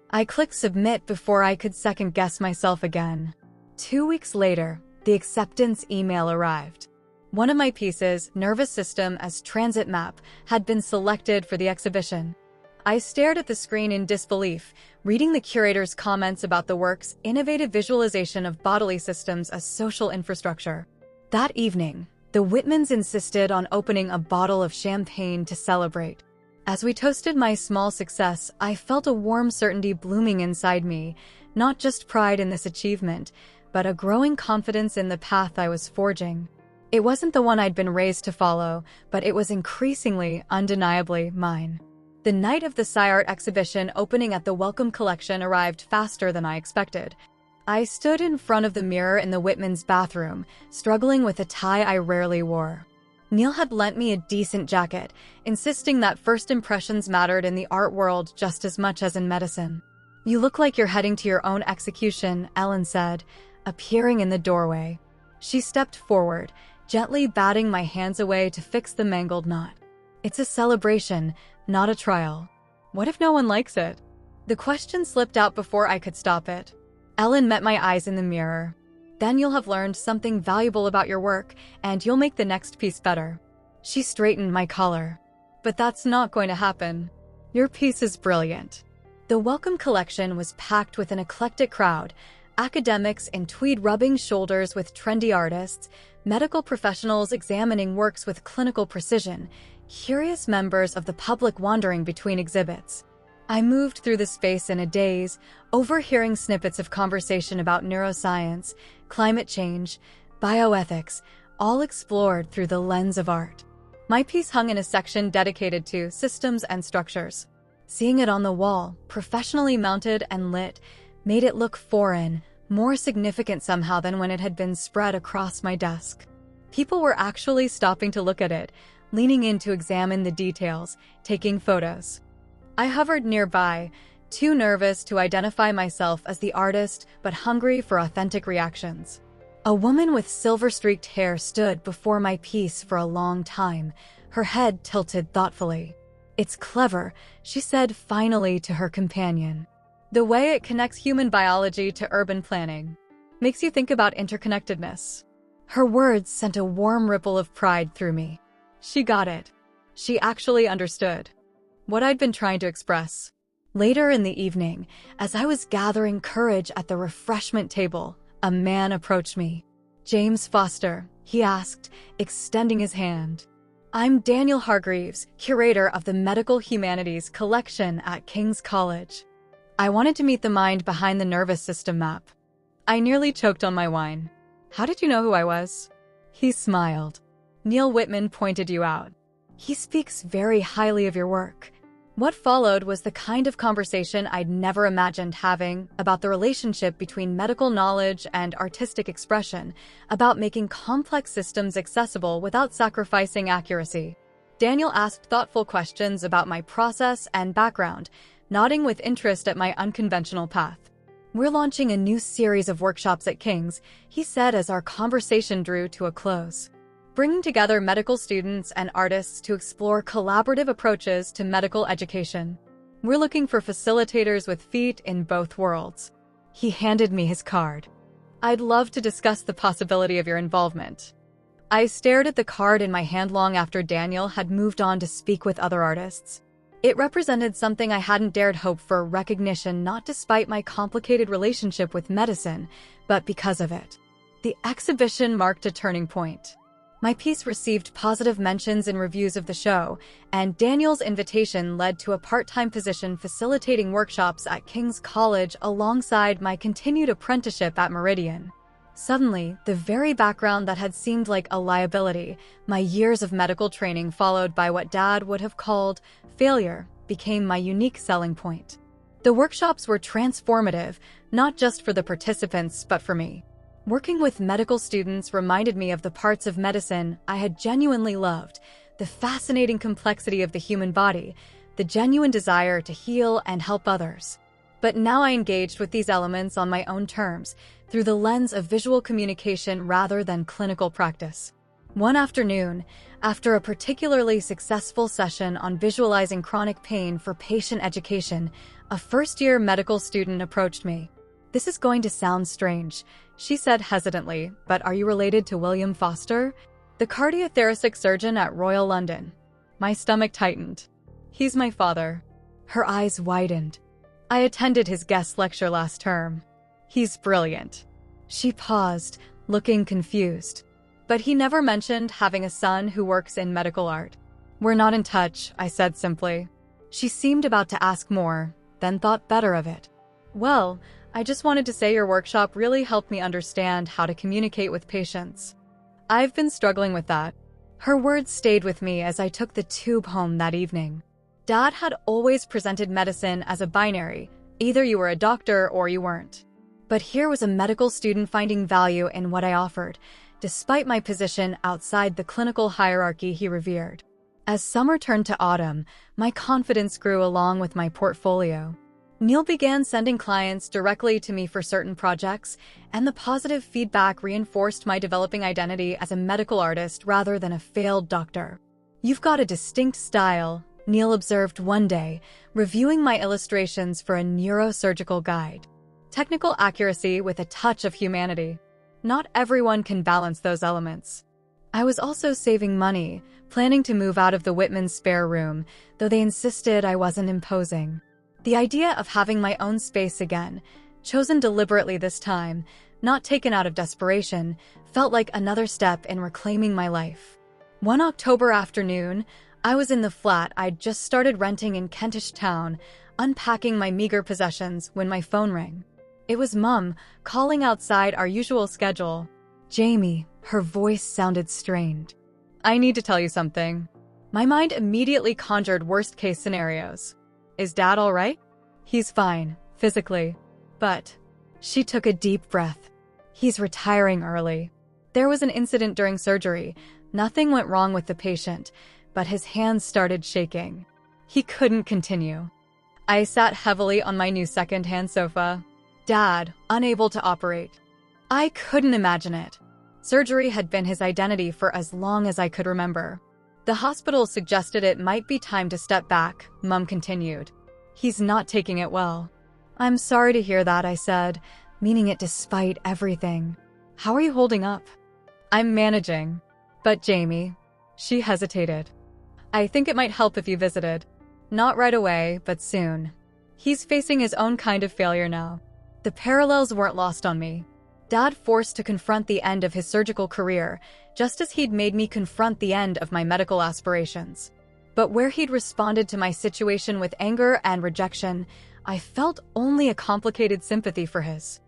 I clicked submit before I could second-guess myself again. 2 weeks later, the acceptance email arrived. One of my pieces, Nervous System as Transit Map, had been selected for the exhibition. I stared at the screen in disbelief, reading the curator's comments about the work's innovative visualization of bodily systems as social infrastructure. That evening, the Whitmans insisted on opening a bottle of champagne to celebrate. As we toasted my small success, I felt a warm certainty blooming inside me, not just pride in this achievement, but a growing confidence in the path I was forging. It wasn't the one I'd been raised to follow, but it was increasingly, undeniably mine. The night of the Sci-Art exhibition opening at the Welcome Collection arrived faster than I expected. I stood in front of the mirror in the Whitman's bathroom, struggling with a tie I rarely wore. Neil had lent me a decent jacket, insisting that first impressions mattered in the art world just as much as in medicine. "You look like you're heading to your own execution," Ellen said, appearing in the doorway. She stepped forward, gently batting my hands away to fix the mangled knot. "It's a celebration, not a trial." "What if no one likes it?" The question slipped out before I could stop it. Ellen met my eyes in the mirror. "Then you'll have learned something valuable about your work, and you'll make the next piece better." She straightened my collar. "But that's not going to happen. Your piece is brilliant." The Welcome Collection was packed with an eclectic crowd, academics in tweed rubbing shoulders with trendy artists, medical professionals examining works with clinical precision, curious members of the public wandering between exhibits. I moved through the space in a daze, overhearing snippets of conversation about neuroscience, climate change, bioethics, all explored through the lens of art. My piece hung in a section dedicated to systems and structures. Seeing it on the wall, professionally mounted and lit, made it look foreign, more significant somehow than when it had been spread across my desk. People were actually stopping to look at it, leaning in to examine the details, taking photos. I hovered nearby, too nervous to identify myself as the artist, but hungry for authentic reactions. A woman with silver-streaked hair stood before my piece for a long time, her head tilted thoughtfully. "It's clever," she said finally to her companion. "The way it connects human biology to urban planning. Makes you think about interconnectedness." Her words sent a warm ripple of pride through me. She got it. She actually understood what I'd been trying to express. Later in the evening, as I was gathering courage at the refreshment table, a man approached me. "James Foster," he asked, extending his hand. "I'm Daniel Hargreaves, curator of the Medical Humanities collection at King's College. I wanted to meet the mind behind the nervous system map." I nearly choked on my wine. "How did you know who I was?" He smiled. "Neil Whitman pointed you out. He speaks very highly of your work." What followed was the kind of conversation I'd never imagined having about the relationship between medical knowledge and artistic expression, about making complex systems accessible without sacrificing accuracy. Daniel asked thoughtful questions about my process and background, nodding with interest at my unconventional path. "We're launching a new series of workshops at King's," he said as our conversation drew to a close. "Bringing together medical students and artists to explore collaborative approaches to medical education. We're looking for facilitators with feet in both worlds." He handed me his card. "I'd love to discuss the possibility of your involvement." I stared at the card in my hand long after Daniel had moved on to speak with other artists. It represented something I hadn't dared hope for recognition, not despite my complicated relationship with medicine, but because of it. The exhibition marked a turning point. My piece received positive mentions in reviews of the show, and Daniel's invitation led to a part-time position facilitating workshops at King's College alongside my continued apprenticeship at Meridian. Suddenly, the very background that had seemed like a liability, my years of medical training followed by what Dad would have called failure, became my unique selling point. The workshops were transformative, not just for the participants but for me. Working with medical students reminded me of the parts of medicine I had genuinely loved, the fascinating complexity of the human body, the genuine desire to heal and help others. But now I engaged with these elements on my own terms, through the lens of visual communication rather than clinical practice. One afternoon, after a particularly successful session on visualizing chronic pain for patient education, a first-year medical student approached me. "This is going to sound strange," she said hesitantly, "but are you related to William Foster, the cardiothoracic surgeon at Royal London?" My stomach tightened. "He's my father." Her eyes widened. "I attended his guest lecture last term. He's brilliant." She paused, looking confused. "But he never mentioned having a son who works in medical art." "We're not in touch," I said simply. She seemed about to ask more, then thought better of it. Well, I just wanted to say your workshop really helped me understand how to communicate with patients. I've been struggling with that. Her words stayed with me as I took the tube home that evening. Dad had always presented medicine as a binary. Either you were a doctor or you weren't. But here was a medical student finding value in what I offered, despite my position outside the clinical hierarchy he revered. As summer turned to autumn, my confidence grew along with my portfolio. Neil began sending clients directly to me for certain projects, and the positive feedback reinforced my developing identity as a medical artist rather than a failed doctor. "You've got a distinct style," Neil observed one day, reviewing my illustrations for a neurosurgical guide. "Technical accuracy with a touch of humanity. Not everyone can balance those elements." I was also saving money, planning to move out of the Whitman's spare room, though they insisted I wasn't imposing. The idea of having my own space again, chosen deliberately this time, not taken out of desperation, felt like another step in reclaiming my life. One October afternoon, I was in the flat I'd just started renting in Kentish Town, unpacking my meager possessions when my phone rang. It was Mum, calling outside our usual schedule. "Jamie," her voice sounded strained. "I need to tell you something." My mind immediately conjured worst-case scenarios. "Is Dad all right?" "He's fine, physically. But..." She took a deep breath. "He's retiring early. There was an incident during surgery. Nothing went wrong with the patient, but his hands started shaking. He couldn't continue." I sat heavily on my new second-hand sofa. Dad, unable to operate. I couldn't imagine it. Surgery had been his identity for as long as I could remember. "The hospital suggested it might be time to step back," Mum continued. "He's not taking it well." "I'm sorry to hear that," I said, meaning it despite everything. "How are you holding up?" "I'm managing." "But Jamie..." She hesitated. "I think it might help if you visited. Not right away, but soon. He's facing his own kind of failure now." The parallels weren't lost on me. Dad forced to confront the end of his surgical career, just as he'd made me confront the end of my medical aspirations. But where he'd responded to my situation with anger and rejection, I felt only a complicated sympathy for his.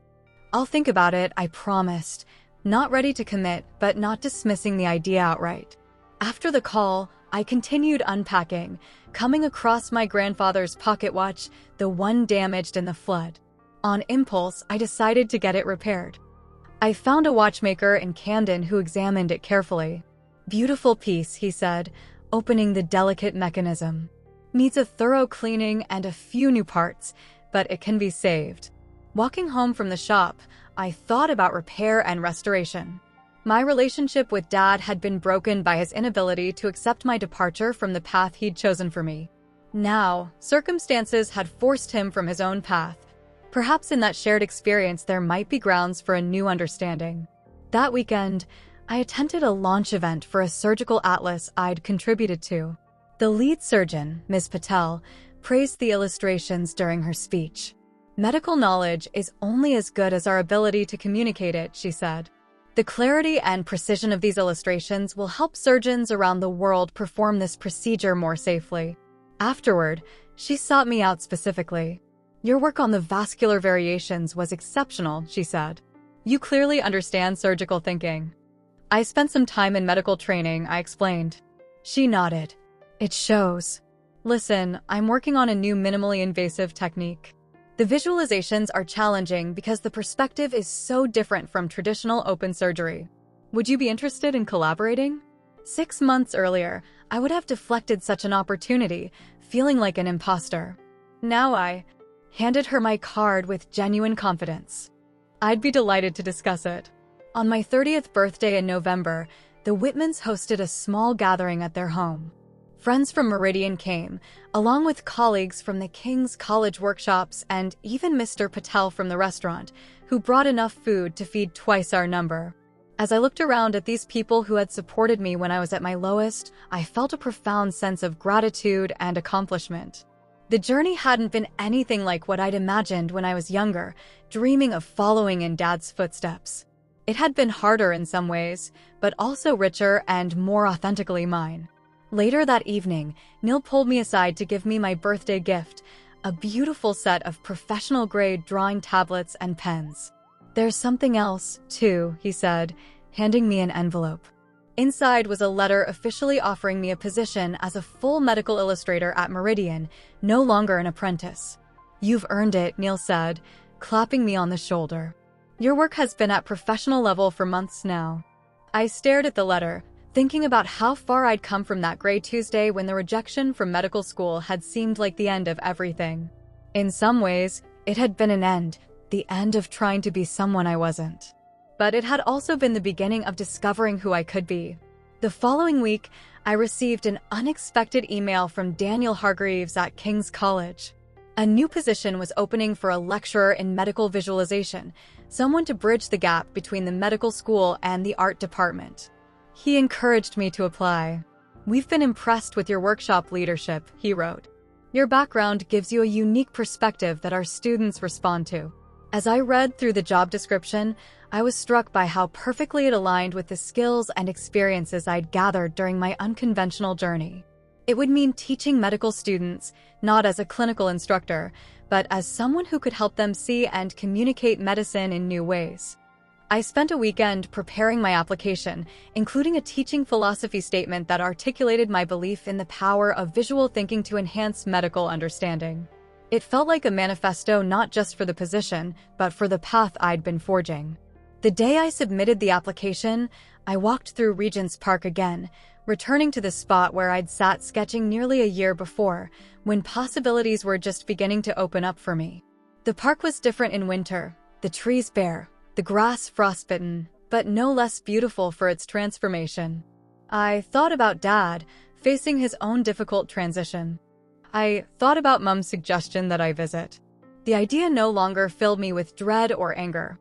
"I'll think about it," I promised, not ready to commit, but not dismissing the idea outright. After the call, I continued unpacking, coming across my grandfather's pocket watch, the one damaged in the flood. On impulse, I decided to get it repaired. I found a watchmaker in Camden who examined it carefully. "Beautiful piece," he said, opening the delicate mechanism. "Needs a thorough cleaning and a few new parts, but it can be saved." Walking home from the shop, I thought about repair and restoration. My relationship with Dad had been broken by his inability to accept my departure from the path he'd chosen for me. Now, circumstances had forced him from his own path. Perhaps in that shared experience there might be grounds for a new understanding. That weekend, I attended a launch event for a surgical atlas I'd contributed to. The lead surgeon, Ms. Patel, praised the illustrations during her speech. "Medical knowledge is only as good as our ability to communicate it," she said. "The clarity and precision of these illustrations will help surgeons around the world perform this procedure more safely." Afterward, she sought me out specifically. "Your work on the vascular variations was exceptional," she said. "You clearly understand surgical thinking." "I spent some time in medical training," I explained. She nodded. "It shows. Listen, I'm working on a new minimally invasive technique. The visualizations are challenging because the perspective is so different from traditional open surgery. Would you be interested in collaborating?" 6 months earlier, I would have deflected such an opportunity, feeling like an imposter. Now I handed her my card with genuine confidence. I'd be delighted to discuss it. On my 30th birthday in November, the Whitmans hosted a small gathering at their home. Friends from Meridian came, along with colleagues from the King's College workshops and even Mr. Patel from the restaurant, who brought enough food to feed twice our number. As I looked around at these people who had supported me when I was at my lowest, I felt a profound sense of gratitude and accomplishment. The journey hadn't been anything like what I'd imagined when I was younger, dreaming of following in Dad's footsteps. It had been harder in some ways, but also richer and more authentically mine. Later that evening, Neil pulled me aside to give me my birthday gift, a beautiful set of professional-grade drawing tablets and pens. "There's something else, too," he said, handing me an envelope. Inside was a letter officially offering me a position as a full medical illustrator at Meridian, no longer an apprentice. "You've earned it," Neil said, clapping me on the shoulder. "Your work has been at professional level for months now." I stared at the letter, thinking about how far I'd come from that gray Tuesday when the rejection from medical school had seemed like the end of everything. In some ways, it had been an end, the end of trying to be someone I wasn't. But it had also been the beginning of discovering who I could be. The following week, I received an unexpected email from Daniel Hargreaves at King's College. A new position was opening for a lecturer in medical visualization, someone to bridge the gap between the medical school and the art department. He encouraged me to apply. "We've been impressed with your workshop leadership," he wrote. "Your background gives you a unique perspective that our students respond to." As I read through the job description, I was struck by how perfectly it aligned with the skills and experiences I'd gathered during my unconventional journey. It would mean teaching medical students, not as a clinical instructor, but as someone who could help them see and communicate medicine in new ways. I spent a weekend preparing my application, including a teaching philosophy statement that articulated my belief in the power of visual thinking to enhance medical understanding. It felt like a manifesto not just for the position, but for the path I'd been forging. The day I submitted the application, I walked through Regent's Park again, returning to the spot where I'd sat sketching nearly a year before, when possibilities were just beginning to open up for me. The park was different in winter, the trees bare, the grass frostbitten, but no less beautiful for its transformation. I thought about Dad, facing his own difficult transition. I thought about Mum's suggestion that I visit. The idea no longer filled me with dread or anger.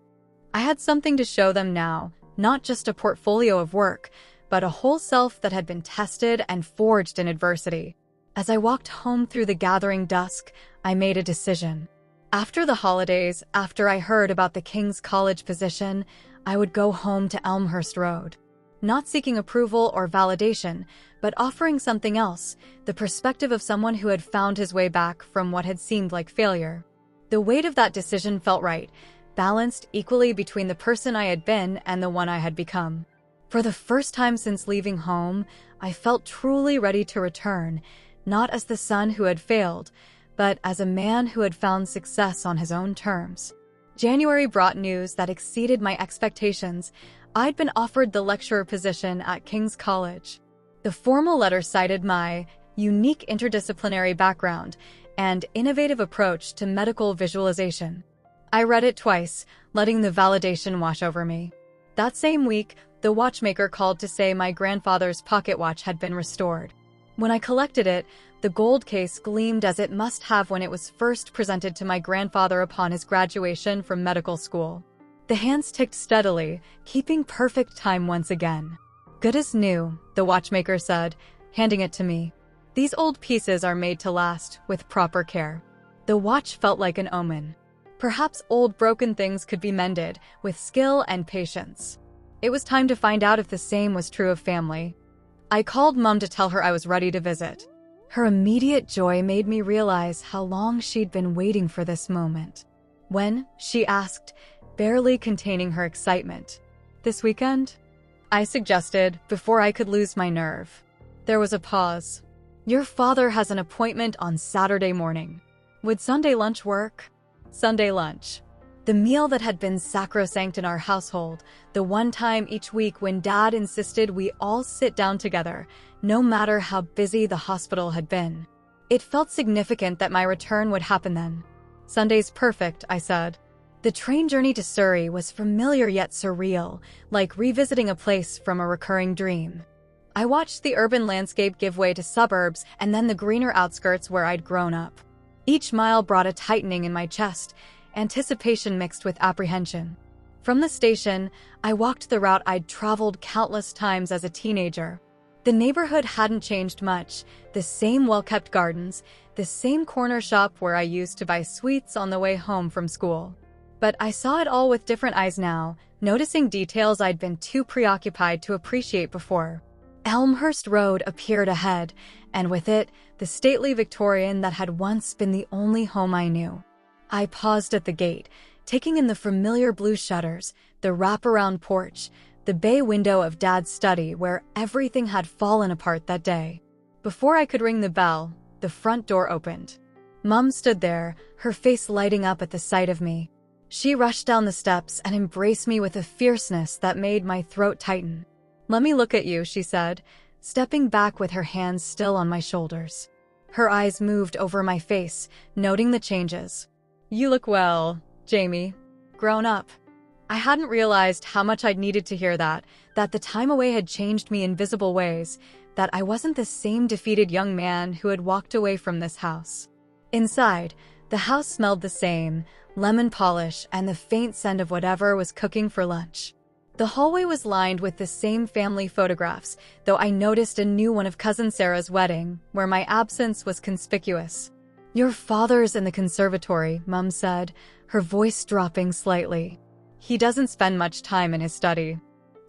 I had something to show them now, not just a portfolio of work, but a whole self that had been tested and forged in adversity. As I walked home through the gathering dusk, I made a decision. After the holidays, after I heard about the King's College position, I would go home to Elmhurst Road. Not seeking approval or validation, but offering something else, the perspective of someone who had found his way back from what had seemed like failure. The weight of that decision felt right, balanced equally between the person I had been and the one I had become. For the first time since leaving home, I felt truly ready to return, not as the son who had failed, but as a man who had found success on his own terms. January brought news that exceeded my expectations. I'd been offered the lecturer position at King's College. The formal letter cited my unique interdisciplinary background and innovative approach to medical visualization. I read it twice, letting the validation wash over me. That same week, the watchmaker called to say my grandfather's pocket watch had been restored. When I collected it, the gold case gleamed as it must have when it was first presented to my grandfather upon his graduation from medical school. The hands ticked steadily, keeping perfect time once again. "Good as new," the watchmaker said, handing it to me. "These old pieces are made to last, with proper care." The watch felt like an omen. Perhaps old broken things could be mended, with skill and patience. It was time to find out if the same was true of family. I called Mum to tell her I was ready to visit. Her immediate joy made me realize how long she'd been waiting for this moment. "When?" she asked, barely containing her excitement. "This weekend?" I suggested, before I could lose my nerve. There was a pause. "Your father has an appointment on Saturday morning. Would Sunday lunch work?" Sunday lunch. The meal that had been sacrosanct in our household, the one time each week when Dad insisted we all sit down together, no matter how busy the hospital had been. It felt significant that my return would happen then. "Sunday's perfect," I said. The train journey to Surrey was familiar yet surreal, like revisiting a place from a recurring dream. I watched the urban landscape give way to suburbs and then the greener outskirts where I'd grown up. Each mile brought a tightening in my chest, anticipation mixed with apprehension. From the station, I walked the route I'd traveled countless times as a teenager. The neighborhood hadn't changed much, the same well-kept gardens, the same corner shop where I used to buy sweets on the way home from school. But I saw it all with different eyes now, noticing details I'd been too preoccupied to appreciate before. Elmhurst Road appeared ahead, and with it, the stately Victorian that had once been the only home I knew. I paused at the gate, taking in the familiar blue shutters, the wraparound porch, the bay window of Dad's study where everything had fallen apart that day. Before I could ring the bell, the front door opened. Mum stood there, her face lighting up at the sight of me. She rushed down the steps and embraced me with a fierceness that made my throat tighten. "Let me look at you," she said, stepping back with her hands still on my shoulders. Her eyes moved over my face, noting the changes. "You look well, Jamie. Grown up." I hadn't realized how much I'd needed to hear that the time away had changed me in visible ways, that I wasn't the same defeated young man who had walked away from this house. Inside, the house smelled the same, lemon polish and the faint scent of whatever was cooking for lunch. The hallway was lined with the same family photographs, though I noticed a new one of Cousin Sarah's wedding, where my absence was conspicuous. "Your father's in the conservatory," Mum said, her voice dropping slightly. "He doesn't spend much time in his study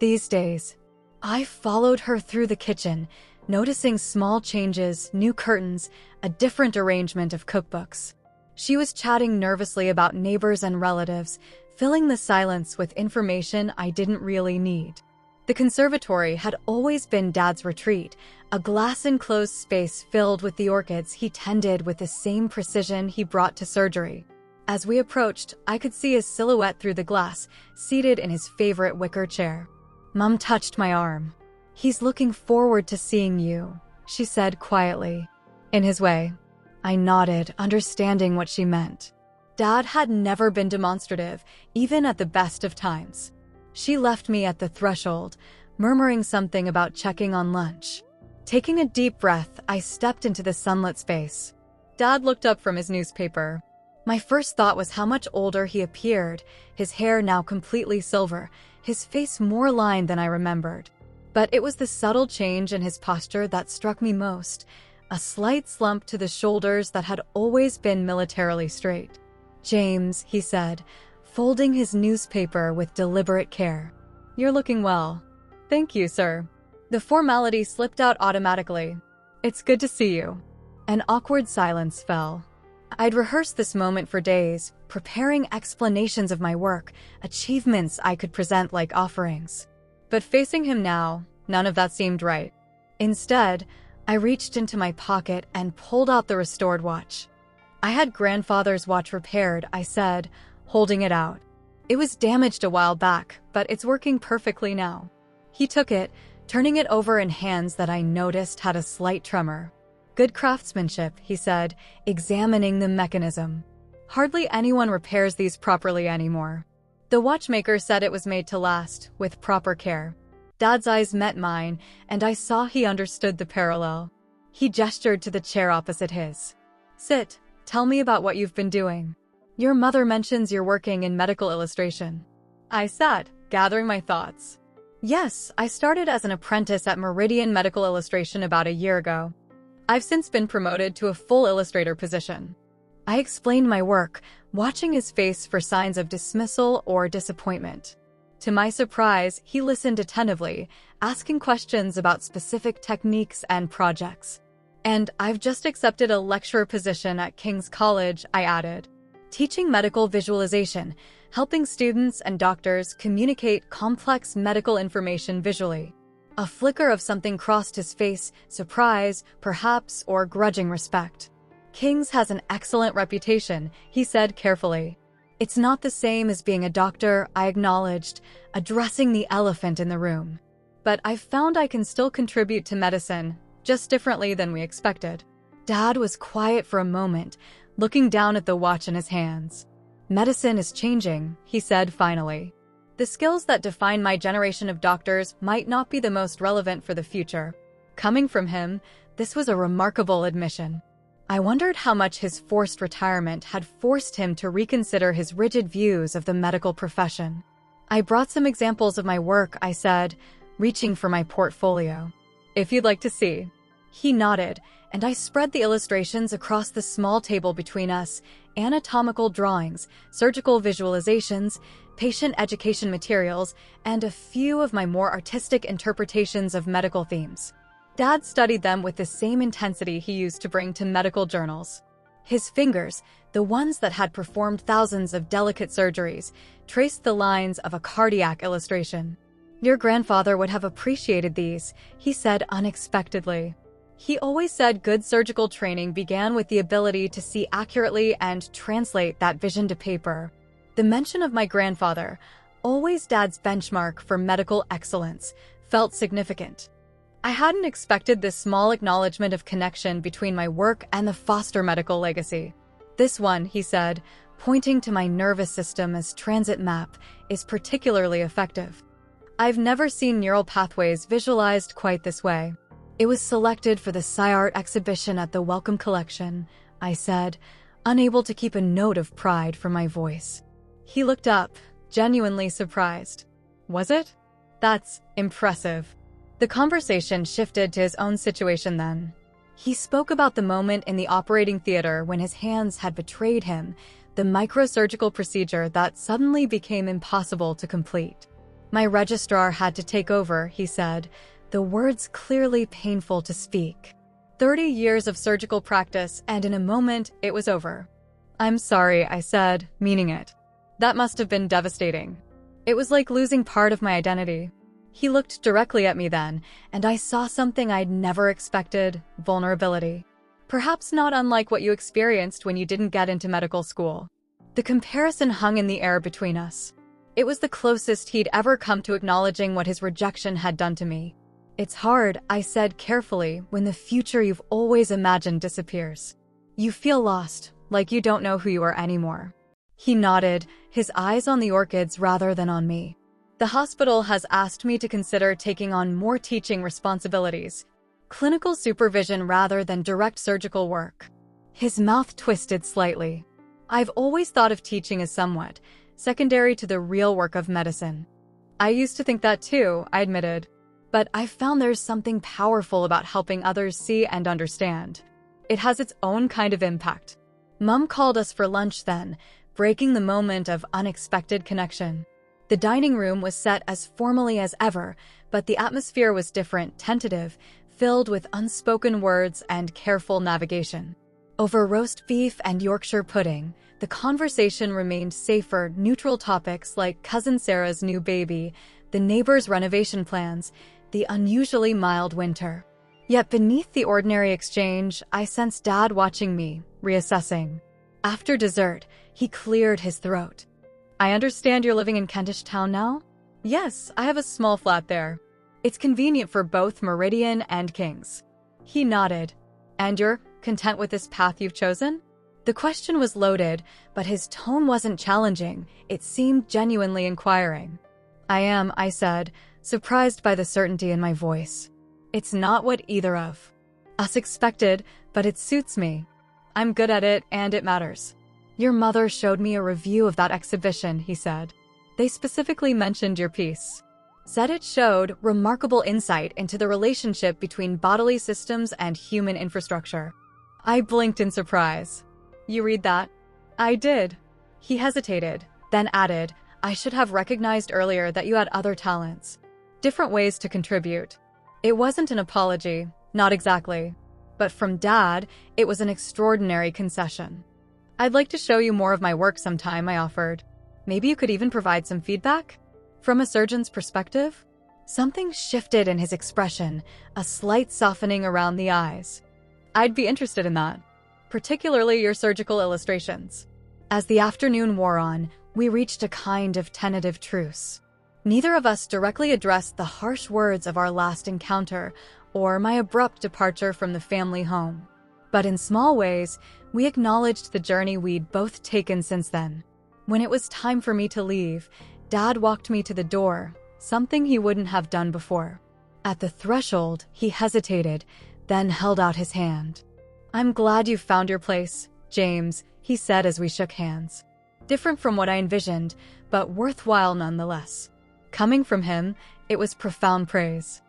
these days." I followed her through the kitchen, noticing small changes, new curtains, a different arrangement of cookbooks. She was chatting nervously about neighbors and relatives, filling the silence with information I didn't really need. The conservatory had always been Dad's retreat, a glass-enclosed space filled with the orchids he tended with the same precision he brought to surgery. As we approached, I could see his silhouette through the glass, seated in his favorite wicker chair. Mum touched my arm. "He's looking forward to seeing you," she said quietly. "In his way." I nodded, understanding what she meant. Dad had never been demonstrative, even at the best of times. She left me at the threshold, murmuring something about checking on lunch. Taking a deep breath, I stepped into the sunlit space. Dad looked up from his newspaper. My first thought was how much older he appeared, his hair now completely silver, his face more lined than I remembered. But it was the subtle change in his posture that struck me most, a slight slump to the shoulders that had always been militarily straight. "James," he said, folding his newspaper with deliberate care. "You're looking well." "Thank you, sir." The formality slipped out automatically. "It's good to see you." An awkward silence fell. I'd rehearsed this moment for days, preparing explanations of my work, achievements I could present like offerings. But facing him now, none of that seemed right. Instead, I reached into my pocket and pulled out the restored watch. "I had grandfather's watch repaired," I said, holding it out. "It was damaged a while back, but it's working perfectly now." He took it, turning it over in hands that I noticed had a slight tremor. "Good craftsmanship," he said, examining the mechanism. "Hardly anyone repairs these properly anymore." The watchmaker said it was made to last, with proper care. Dad's eyes met mine, and I saw he understood the parallel. He gestured to the chair opposite his. "Sit. Tell me about what you've been doing. Your mother mentions you're working in medical illustration." I sat, gathering my thoughts. "Yes, I started as an apprentice at Meridian Medical Illustration about a year ago. I've since been promoted to a full illustrator position." I explained my work, watching his face for signs of dismissal or disappointment. To my surprise, he listened attentively, asking questions about specific techniques and projects. "And I've just accepted a lecturer position at King's College," I added, teaching medical visualization, helping students and doctors communicate complex medical information visually. A flicker of something crossed his face, surprise, perhaps, or grudging respect. "King's has an excellent reputation," he said carefully. "It's not the same as being a doctor," I acknowledged, addressing the elephant in the room. "But I've found I can still contribute to medicine, just differently than we expected." Dad was quiet for a moment, looking down at the watch in his hands. "Medicine is changing," he said finally. "The skills that define my generation of doctors might not be the most relevant for the future." Coming from him, this was a remarkable admission. I wondered how much his forced retirement had forced him to reconsider his rigid views of the medical profession. "I brought some examples of my work," I said, reaching for my portfolio. "If you'd like to see." He nodded, and I spread the illustrations across the small table between us: anatomical drawings, surgical visualizations, patient education materials, and a few of my more artistic interpretations of medical themes. Dad studied them with the same intensity he used to bring to medical journals. His fingers, the ones that had performed thousands of delicate surgeries, traced the lines of a cardiac illustration. "Your grandfather would have appreciated these," he said unexpectedly. He always said good surgical training began with the ability to see accurately and translate that vision to paper. The mention of my grandfather, always Dad's benchmark for medical excellence, felt significant. I hadn't expected this small acknowledgement of connection between my work and the Foster medical legacy. "This one," he said, pointing to my nervous system as transit map, "is particularly effective. I've never seen neural pathways visualized quite this way." "It was selected for the SciArt exhibition at the Wellcome Collection," I said, unable to keep a note of pride from my voice. He looked up, genuinely surprised. "Was it? That's impressive." The conversation shifted to his own situation then. He spoke about the moment in the operating theater when his hands had betrayed him, the microsurgical procedure that suddenly became impossible to complete. "My registrar had to take over," he said, the words clearly painful to speak. 30 years of surgical practice, and in a moment, it was over. "I'm sorry," I said, meaning it. "That must have been devastating." It was like losing part of my identity. He looked directly at me then, and I saw something I'd never expected: vulnerability. Perhaps not unlike what you experienced when you didn't get into medical school. The comparison hung in the air between us. It was the closest he'd ever come to acknowledging what his rejection had done to me. "It's hard," I said carefully, "when the future you've always imagined disappears. You feel lost, like you don't know who you are anymore." He nodded, his eyes on the orchids rather than on me. "The hospital has asked me to consider taking on more teaching responsibilities, clinical supervision rather than direct surgical work." His mouth twisted slightly. "I've always thought of teaching as somewhat secondary to the real work of medicine." "I used to think that too," I admitted. "But I've found there's something powerful about helping others see and understand. It has its own kind of impact." Mom called us for lunch then, breaking the moment of unexpected connection. The dining room was set as formally as ever, but the atmosphere was different, tentative, filled with unspoken words and careful navigation. Over roast beef and Yorkshire pudding, the conversation remained safer, neutral topics like Cousin Sarah's new baby, the neighbor's renovation plans, the unusually mild winter. Yet beneath the ordinary exchange, I sensed Dad watching me, reassessing. After dessert, he cleared his throat. "I understand you're living in Kentish Town now?" "Yes, I have a small flat there. It's convenient for both Meridian and Kings." He nodded. "And you're content with this path you've chosen?" The question was loaded, but his tone wasn't challenging. It seemed genuinely inquiring. "I am," I said, surprised by the certainty in my voice. "It's not what either of us expected, but it suits me. I'm good at it, and it matters." "Your mother showed me a review of that exhibition," he said. "They specifically mentioned your piece. Said it showed remarkable insight into the relationship between bodily systems and human infrastructure." I blinked in surprise. "You read that?" "I did." He hesitated, then added, "I should have recognized earlier that you had other talents. Different ways to contribute." It wasn't an apology, not exactly. But from Dad, it was an extraordinary concession. "I'd like to show you more of my work sometime," I offered. "Maybe you could even provide some feedback? From a surgeon's perspective?" Something shifted in his expression, a slight softening around the eyes. "I'd be interested in that, particularly your surgical illustrations." As the afternoon wore on, we reached a kind of tentative truce. Neither of us directly addressed the harsh words of our last encounter or my abrupt departure from the family home. But in small ways, we acknowledged the journey we'd both taken since then. When it was time for me to leave, Dad walked me to the door, something he wouldn't have done before. At the threshold, he hesitated, then held out his hand. "I'm glad you found your place, James," he said as we shook hands. Different from what I envisioned, but worthwhile nonetheless. Coming from him, it was profound praise.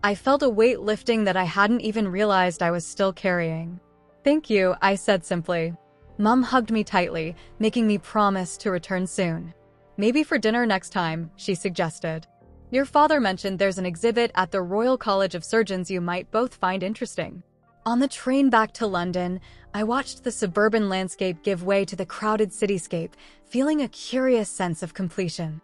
I felt a weight lifting that I hadn't even realized I was still carrying. "Thank you," I said simply. Mom hugged me tightly, making me promise to return soon. "Maybe for dinner next time," she suggested. "Your father mentioned there's an exhibit at the Royal College of Surgeons you might both find interesting." On the train back to London, I watched the suburban landscape give way to the crowded cityscape, feeling a curious sense of completion.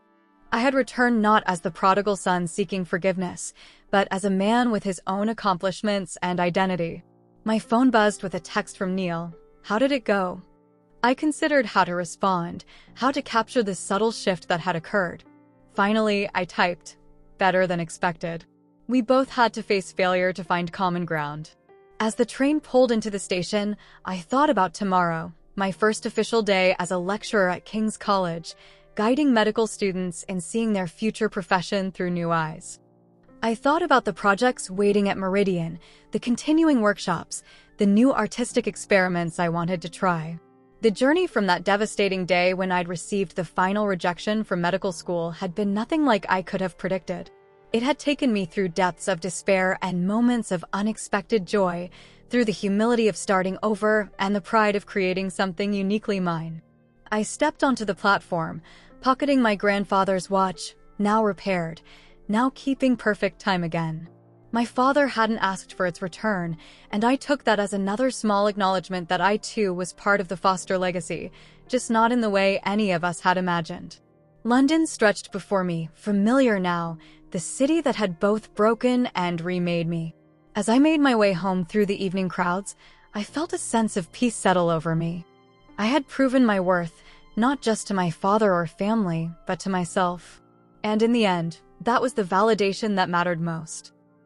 I had returned not as the prodigal son seeking forgiveness, but as a man with his own accomplishments and identity. My phone buzzed with a text from Neil. How did it go? I considered how to respond, how to capture the subtle shift that had occurred. Finally, I typed, "Better than expected." We both had to face failure to find common ground. As the train pulled into the station, I thought about tomorrow, my first official day as a lecturer at King's College, guiding medical students and seeing their future profession through new eyes. I thought about the projects waiting at Meridian, the continuing workshops, the new artistic experiments I wanted to try. The journey from that devastating day when I'd received the final rejection from medical school had been nothing like I could have predicted. It had taken me through depths of despair and moments of unexpected joy, through the humility of starting over and the pride of creating something uniquely mine. I stepped onto the platform, pocketing my grandfather's watch, now repaired, now keeping perfect time again. My father hadn't asked for its return, and I took that as another small acknowledgement that I too was part of the Foster legacy, just not in the way any of us had imagined. London stretched before me, familiar now, the city that had both broken and remade me. As I made my way home through the evening crowds, I felt a sense of peace settle over me. I had proven my worth, not just to my father or family, but to myself. And in the end, that was the validation that mattered most.